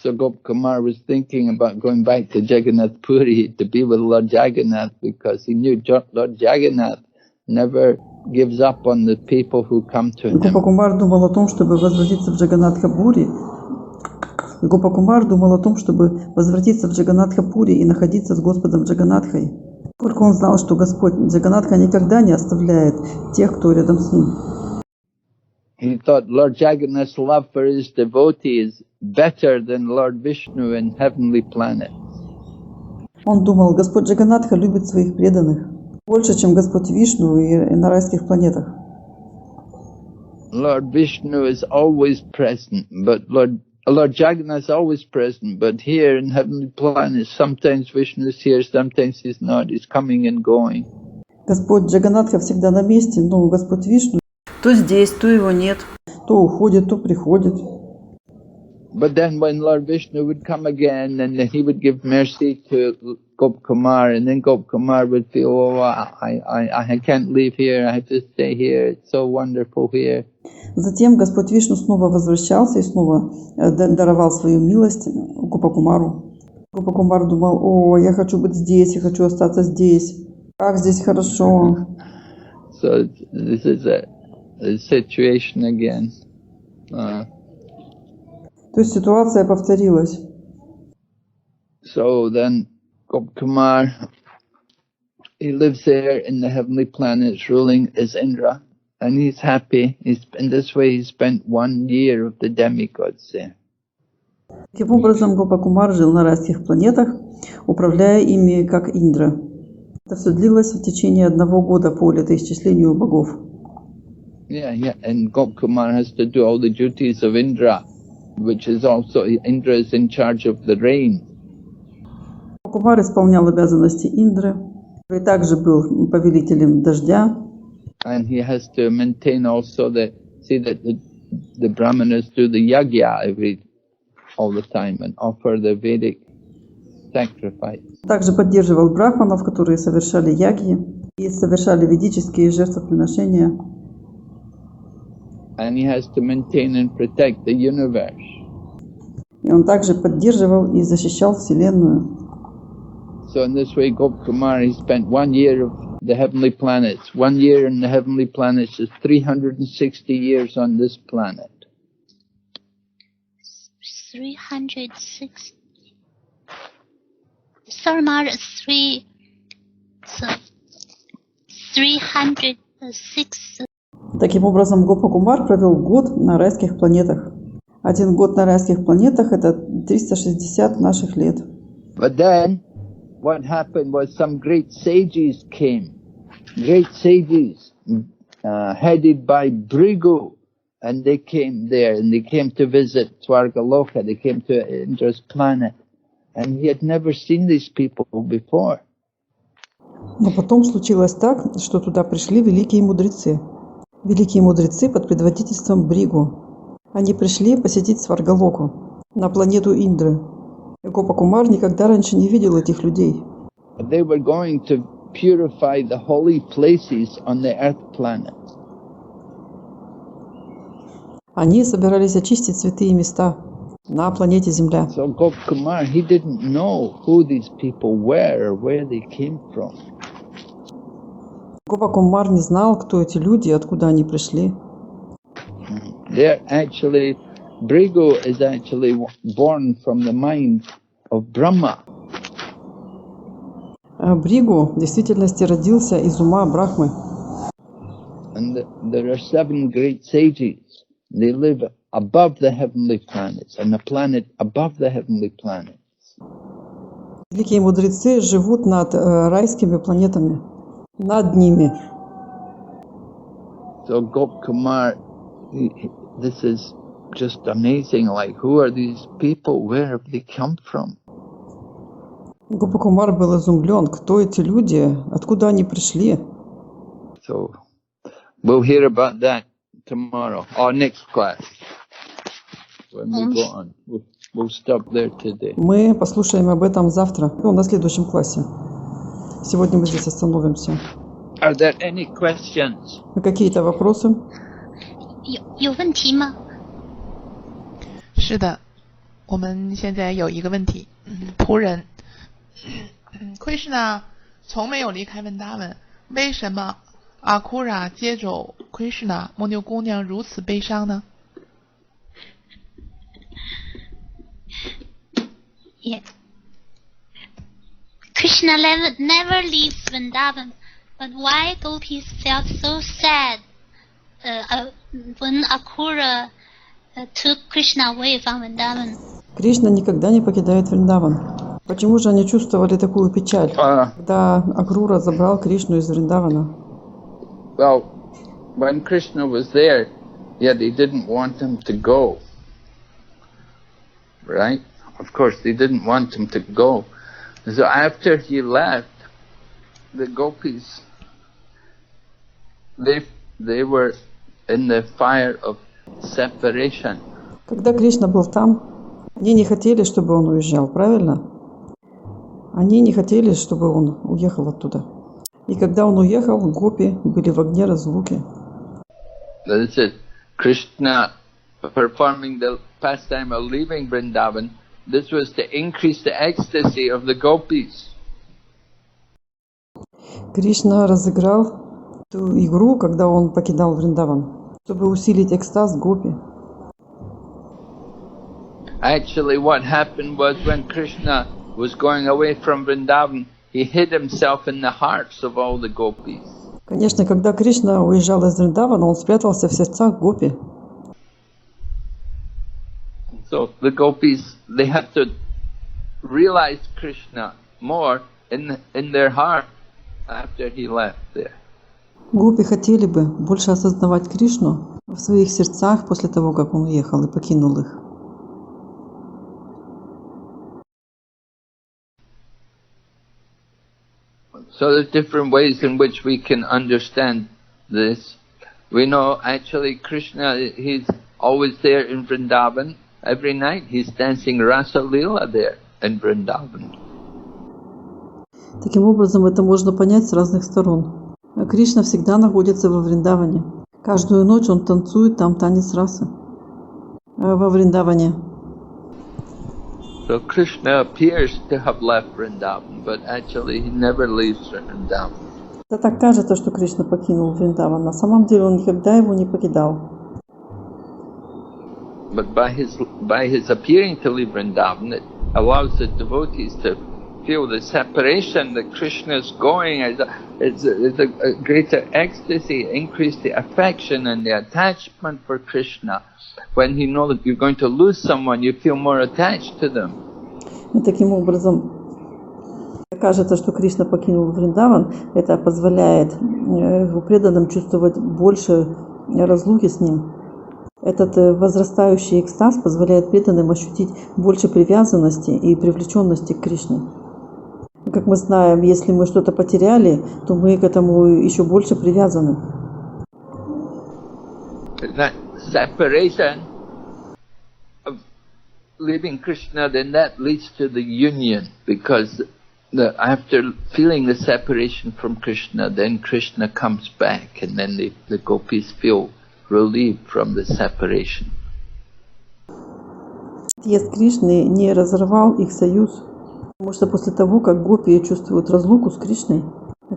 So Gop-kumar was thinking about going back to Jagannath Puri to be with Lord Jagannath, because he knew Lord Jagannath never gives up on the people who come to him. Гопа-кумар думал о том, чтобы возвратиться в Джаганнатха-пури. Гопа-кумар думал о том, чтобы возвратиться в Джаганнатха-пури и находиться с Господом Джаганнатхой. Только он знал, что Господь Джаганнатха никогда не оставляет тех, кто рядом с ним. He thought Lord Jagannath's love for his devotee is better than Lord Vishnu in heavenly planets. Он думал, Господь Джаганнатха любит своих преданных больше, чем Господь Вишну и на райских планетах. Lord Vishnu is always present, but Lord Jagannath is always present, but here in heavenly planets, sometimes Vishnu is here, sometimes he's not, he's coming and going. Господь Джаганнатха всегда на месте, но Господь Вишну то здесь, то его нет, то уходит, то приходит. But then when Lord Vishnu would come again, and he would give mercy to Gopkumar, and then Gopkumar would feel, oh, I can't leave here, I have to stay here, it's so wonderful here. Затем Господь Вишну снова возвращался и снова даровал свою милость Гопакумару. Гопакумар думал: о, я хочу быть здесь, я хочу остаться здесь. Как здесь хорошо. So this is a situation again. То есть ситуация повторилась. So then Gopkumar, he lives there in the heavenly planets ruling as Indra, and he's happy. In this way he spent 1 year of the demigods there. Таким образом, Гопакумар жил на райских планетах, управляя ими как Индра. Это все длилось в течение 1 года по летоисчислению богов. Yeah, and Gopkumar has to do all the duties of Indra, which is also, Indra is in charge of the rain. Гопакумар исполнял обязанности Индры, который также был повелителем дождя. And he has to maintain also that the Brahmanas do the yagya all the time and offer the Vedic sacrifice. Также поддерживал брахманов, которые совершали ягьи и совершали ведические жертвоприношения. And he has to maintain and protect the universe. И он также поддерживал и защищал Вселенную. So in this way, Gopkumar, he spent 1 year of the heavenly planets. 1 year in the heavenly planets is 360 years on this planet. 360. Sorry, Mother, 306. Таким образом, Гопакумар провел год на райских планетах. 1 год на райских планетах – это 360 наших лет. But then, what happened was some great sages came. Great sages, headed by Bhrigu. And they came there, and they came to visit Swargaloka. They came to Indra's planet. And he had never seen these people before. Но потом случилось так, что туда пришли великие мудрецы. Великие мудрецы под предводительством Бригу. Они пришли посетить Сваргалоку, на планету Индры. И Гопакумар никогда раньше не видел этих людей. They were going to purify the holy places on the earth planet. Они собирались очистить святые места на планете Земля. So Gopkumar, he didn't know who these people were or where they came from. Гопакумар не знал, кто эти люди и откуда они пришли. They're actually, Bhrigu is actually born from the mind of Brahma. Бригу в действительности родился из ума Брахмы. And there are 7 great sages. They live above the heavenly planets, and the planet above the heavenly planets. Великие мудрецы живут над райскими планетами, над ними. So Gopkumar, this is just amazing. Like, who are these people? Where have they come from? Гопакумар был изумлен, кто эти люди, откуда они пришли. So we'll hear about that tomorrow, or next class, when we go on. We'll stop there today. Мы послушаем об этом завтра, на следующем классе. Сегодня мы здесь остановимся. Are there any questions? Какие-то вопросы? 有问题吗？是的，我们现在有一个问题，仆人，Krishna 从没有离开温达文，为什么阿库拉接走 Krishna 蒙牛姑娘如此悲伤呢？ Yeah. Krishna never leaves Vrindavan, but why gopis felt so sad when Akrura took Krishna away from Vrindavan? Кришна никогда не покидает Вриндаван. Почему же они чувствовали такую печаль, когда Акрура забрал Кришну из Вриндавана? Well, when Krishna was there, yet they didn't want him to go. Right? Of course, they didn't want him to go. So after he left, the gopis, they were in the fire of separation. Когда Кришна был там, Они не хотели, чтобы он уезжал, правильно? Они не хотели, чтобы он уехал оттуда. И когда он уехал, гопи были в огне разлуки. This is Krishna performing the pastime of leaving Vrindavan. This was to increase the ecstasy of the gopis. Кришна разыграл эту игру, когда он покидал Вриндаван, чтобы усилить экстаз гопи. Actually, what happened was when Krishna was going away from Vrindavan, he hid himself in the hearts of all the gopis. Конечно, когда Кришна уезжал из Вриндавана, он спрятался в сердцах гопи. So the gopis, they had to realize Krishna more in their heart after he left there. Гопи хотели бы больше осознавать Кришну в своих сердцах после того, как он уехал и покинул их. So there's different ways in which we can understand this. We know actually Krishna, he's always there in Vrindavan. Every night he's dancing Rasa Leela there in Vrindavan. Таким образом, это можно понять с разных сторон. Кришна всегда находится во Вриндаване. Каждую ночь он танцует там танец расы. Во Вриндаване. So Krishna appears to have left Vrindavan, but actually he never leaves Vrindavan. Это так кажется, что Кришна покинул Вриндаван. На самом деле он никогда его не покидал. But by his appearing to leave Vrindavan, it allows the devotees to feel the separation that Krishna is going. It's a greater ecstasy, increase the affection and the attachment for Krishna. When you know that you're going to lose someone, you feel more attached to them. И таким образом кажется, что Кришна покинул Вриндаван. Это позволяет его преданным чувствовать больше разлуки с ним. Этот возрастающий экстаз позволяет преданным ощутить больше привязанности и привлеченности к Кришне. Как мы знаем, если мы что-то потеряли, то мы к этому еще больше привязаны. That separation of leaving Krishna, then that leads to the union, because after feeling the separation from Krishna, then Krishna comes back, and then the gopis feel relieved from the separation. Отъезд Кришны не разорвал их союз, потому что после того, как гопи чувствуют разлуку с Кришной,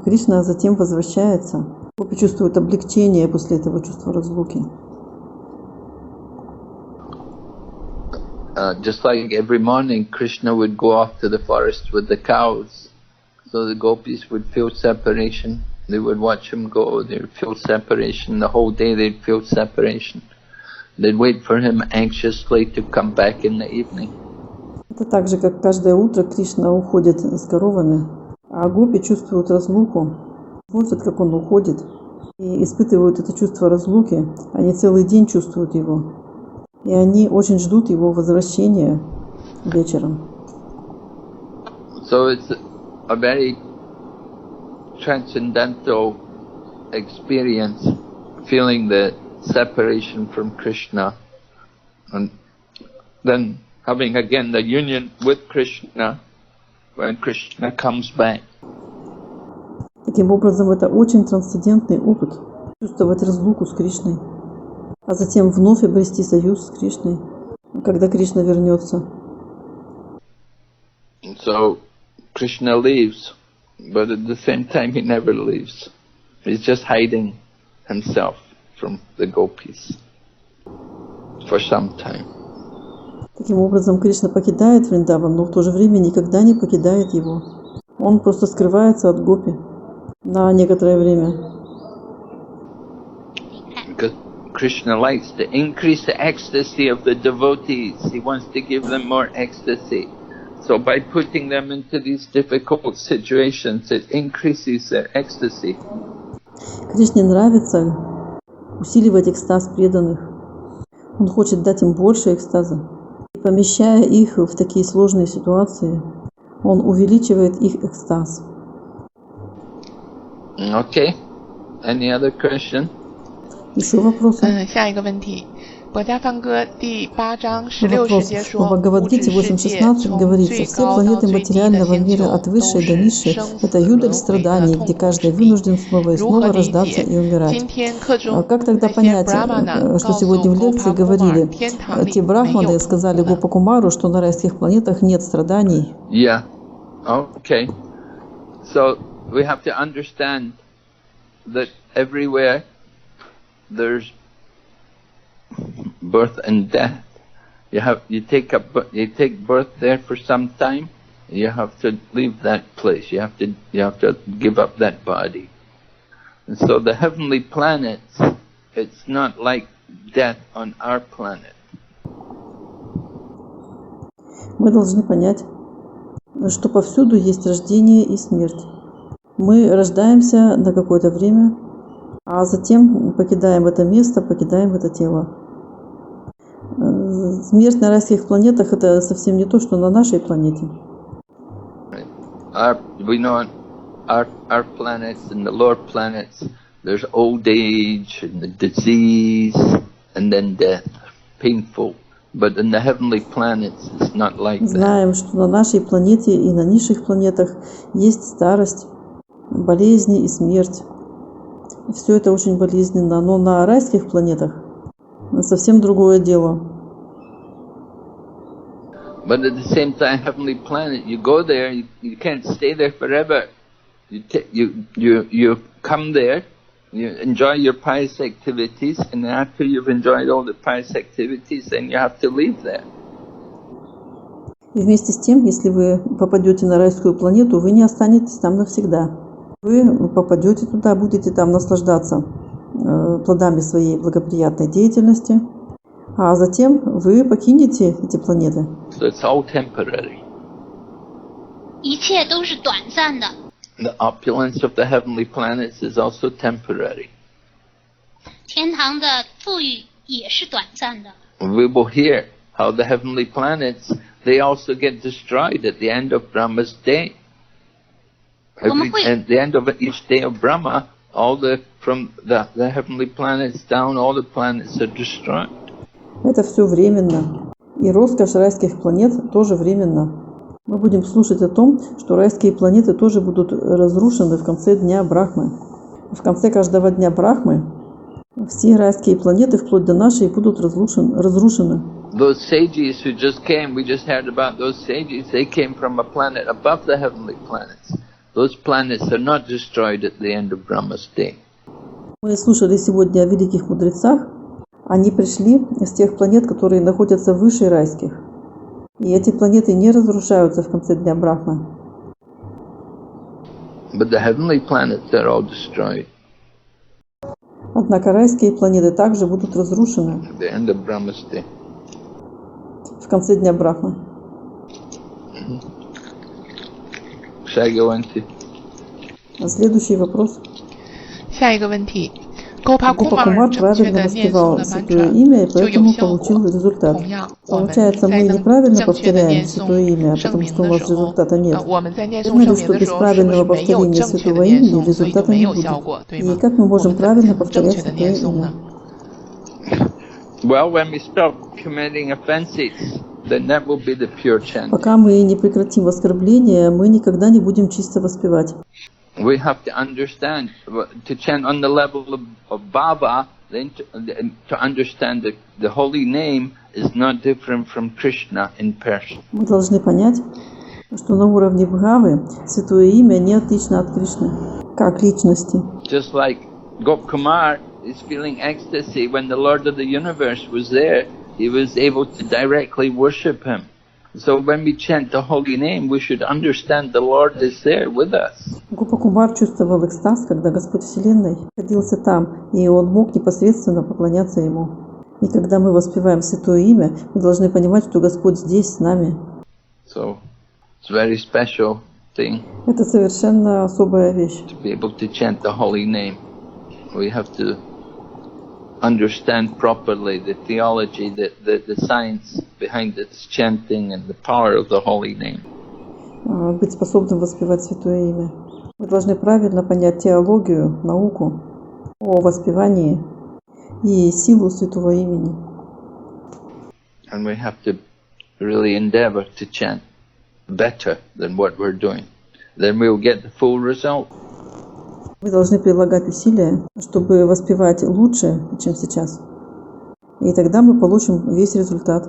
Кришна затем возвращается. Гопи чувствуют облегчение после этого чувства разлуки. Just like every morning, Krishna would go off to the forest with the cows, so the gopis would feel separation. They would watch him go, they would feel separation. The whole day they'd feel separation. They'd wait for him anxiously to come back in the evening. Это так же, как каждое утро Кришна уходит с коровами, а гопи чувствуют разлуку, смотрят, как он уходит, и испытывают это чувство разлуки. Они целый день чувствуют его, и они очень ждут его возвращения вечером. So it's a very transcendental experience, feeling the separation from Krishna, and then having again the union with Krishna when Krishna comes back. Таким образом, это очень трансцендентный опыт — чувствовать разлуку с Кришной, а затем вновь обрести союз с Кришной, когда Кришна вернется. So Krishna leaves, but at the same time he never leaves. He's just hiding himself from the gopis for some time. Таким образом, Кришна покидает Вриндаван, но в то же время никогда не покидает его. Он просто скрывается от гопи на некоторое время. Because Krishna likes to increase the ecstasy of the devotees. He wants to give them more ecstasy. So by putting them into these difficult situations, it increases their ecstasy. Кришне нравится усиливать экстаз преданных. Он хочет дать им больше экстаза. И помещая их в такие сложные ситуации, он увеличивает их экстаз. Okay. Any other question? Еще вопросы? 下一个问题， Вопрос. В Бхагавад-гите 8.16 говорится, все планеты материального мира от высшей до низшей – это юдоль страданий, где каждый вынужден снова и снова рождаться и умирать. Как тогда понять, что сегодня в лекции говорили, те брахманы сказали Гопакумару, что на райских планетах нет страданий? Yeah. Okay. So we have to understand that everywhere there's birth and death. You take birth there for some time. You have to leave that place. You have to give up that body. And so the heavenly planets, it's not like death on our planet. Мы должны понять, что повсюду есть рождение и смерть. Мы рождаемся на какое-то время, а затем покидаем это место, покидаем это тело. Смерть на райских планетах – это совсем не то, что на нашей планете. We know our planets and the lower planets, there's old age and the disease and then death, painful. But in the heavenly planets, it's not like that. Знаем, что на нашей планете и на низших планетах есть старость, болезни и смерть. Все это очень болезненно, но на райских планетах совсем другое дело. But at the same time, heavenly planet, you go there, you can't stay there forever. You come there, you enjoy your pious activities, and after you've enjoyed all the pious activities, then you have to leave there. И вместе с тем, если вы попадете на райскую планету, вы не останетесь там навсегда. Вы попадете туда, будете там наслаждаться плодами своей благоприятной деятельности, а затем вы покинете эти планеты. So it's all temporary. 一切都是短暂的。 The opulence of the heavenly planets is also temporary. 天堂的富裕也是短暂的。 We will hear how the heavenly planets, they also get destroyed at the end of Brahma's day. At the end of each day of Brahma, from the heavenly planets down, all the planets are destroyed. Это все временно. И роскошь райских планет тоже временно. Мы будем слушать о том, что райские планеты тоже будут разрушены в конце дня Брахмы. В конце каждого дня Брахмы все райские планеты, вплоть до нашей, будут разрушены. Those sages who just came, we just heard about those sages, they came from a planet above the heavenly planets. Those planets are not destroyed at the end of Brahma's day. Мы слушали сегодня о великих мудрецах. Они пришли из тех планет, которые находятся выше райских. И эти планеты не разрушаются в конце дня Брахмы. But the heavenly planets are all destroyed. Однако райские планеты также будут разрушены At the end of Brahma's day. в конце дня Брахмы. Следующий вопрос. 下一个问题。 Гопакумар правильно воспевал святое имя и поэтому получил результат. Получается, мы неправильно повторяем святое имя, потому что у нас результата нет. Верно ли, что без правильного повторения святого имени результата не будет? И как мы можем правильно повторять святое имя? Пока мы не прекратим оскорбления, мы никогда не будем чисто воспевать. We have to understand, to chant on the level of bhava, then to understand that the holy name is not different from Krishna in person. Мы должны понять, что на уровне бхавы святое имя не отлично от Кришны, как личности. Just like Gopkumar is feeling ecstasy when the Lord of the universe was there, he was able to directly worship him. So when we chant the holy name, we should understand the Lord is there with us. Гопакумар чувствовал экстаз, когда Господь Вселенной находился там, и он мог непосредственно поклоняться Ему. И когда мы воспеваем Святое Имя, мы должны понимать, что Господь здесь с нами. So it's a very special thing. Это совершенно особая вещь. To be able to chant the holy name, we have to understand properly the theology, the science behind its chanting and the power of the holy name. Быть способным воспевать Святое Имя. Мы должны правильно понять теологию, науку о воспевании и силу Святого Имени. And we have to really endeavor to chant better than what we're doing. Then we'll get the full result. Мы должны прилагать усилия, чтобы воспевать лучше, чем сейчас. И тогда мы получим весь результат.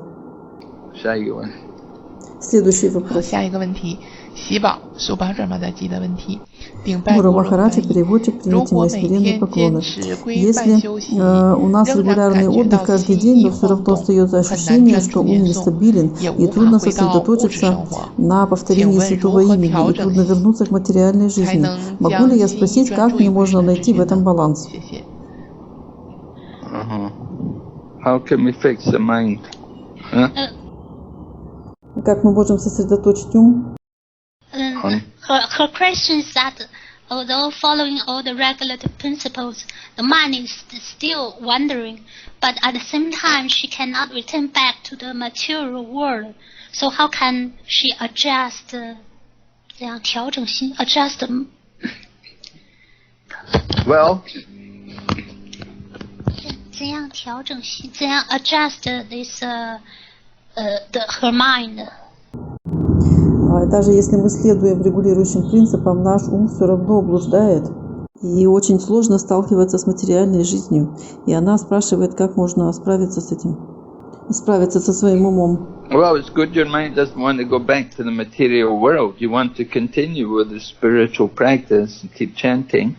Следующий вопрос. 下一个问题，喜宝属巴爪玛达基的问题。Гуру Махараджа, переводчик, примите мои смиренные поклоны. Если у нас регулярный отдых каждый день, но все равно остается ощущение, что ум нестабилен и трудно сосредоточиться на повторении святого имени и трудно вернуться к материальной жизни, могу ли я спросить, как мне можно найти в этом баланс? How can we fix the mind? Как мы можем сосредоточить ум? Her question is that although following all the regulative principles, the mind is still wandering, but at the same time she cannot return back to the material world. So how can she adjust? 怎样调整心 adjust? Well, 怎样调整心？怎样 adjust this her mind? Даже если мы следуем регулирующим принципам, наш ум все равно блуждает. И очень сложно сталкиваться с материальной жизнью. И она спрашивает, как можно справиться с этим, справиться со своим умом. Well, it's good your mind doesn't want to go back to the material world. You want to continue with the spiritual practice and keep chanting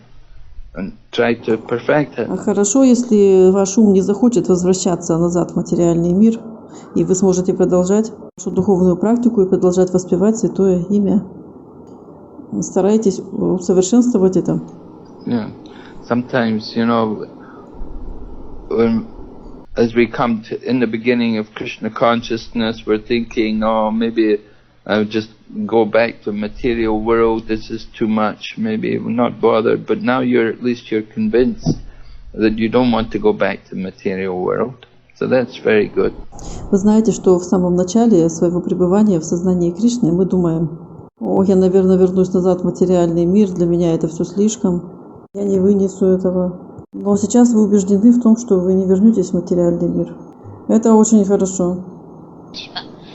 and try to perfect it. Хорошо, если ваш ум не захочет возвращаться назад в материальный мир, и вы сможете продолжать вашу духовную практику и продолжать воспевать святое имя. Старайтесь усовершенствовать это. Yeah. Sometimes, you know, as we come to in the beginning of Krishna consciousness, we're thinking, oh, maybe I'll just go back to material world. This is too much. Maybe we're not bothered. But now at least you're convinced that you don't want to go back to material world. So that's very good. Вы знаете, что в самом начале своего пребывания в сознании Кришны мы думаем: о, я, наверное, вернусь назад в материальный мир, для меня это все слишком, я не вынесу этого. Но сейчас вы убеждены в том, что вы не вернетесь в материальный мир. Это очень хорошо.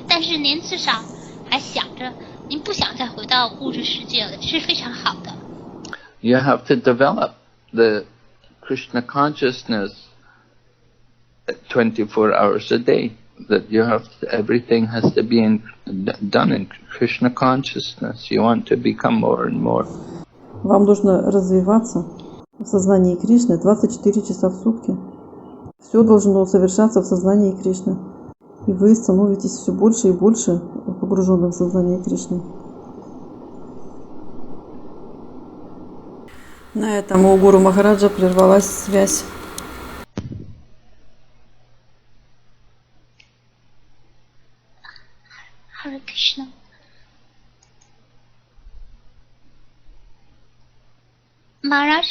但是您至少还想着您不想再回到物质世界了，这是非常好的。 You have to develop the Krishna consciousness 24 hours a day. That you have to, everything has to be done in Krishna consciousness. You want to become more and more. Вам нужно развиваться в сознании Кришны 24 часа в сутки. Все должно совершаться в сознании Кришны. И вы становитесь все больше и больше погруженным в сознание Кришны. На этом у гуру Махараджа прервалась связь. Hare Krishna. Maharaj?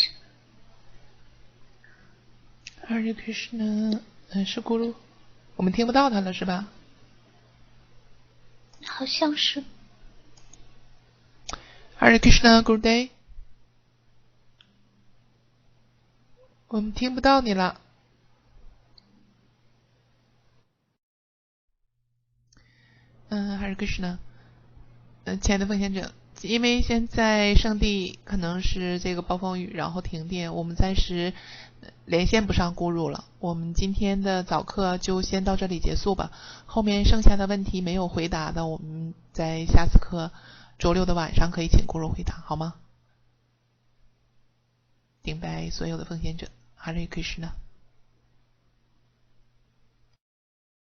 Hare Krishna， 是咕噜，我们听不到他了是吧？好像是。Hare Krishna Good day， 我们听不到你了。Hare Krishna， 亲爱的奉献者，因为现在圣地可能是这个暴风雨，然后停电，我们暂时连线不上咕噜了。我们今天的早课就先到这里结束吧。后面剩下的问题没有回答的，我们在下次课周六的晚上可以请咕噜回答，好吗？顶拜所有的奉献者，Hare Krishna。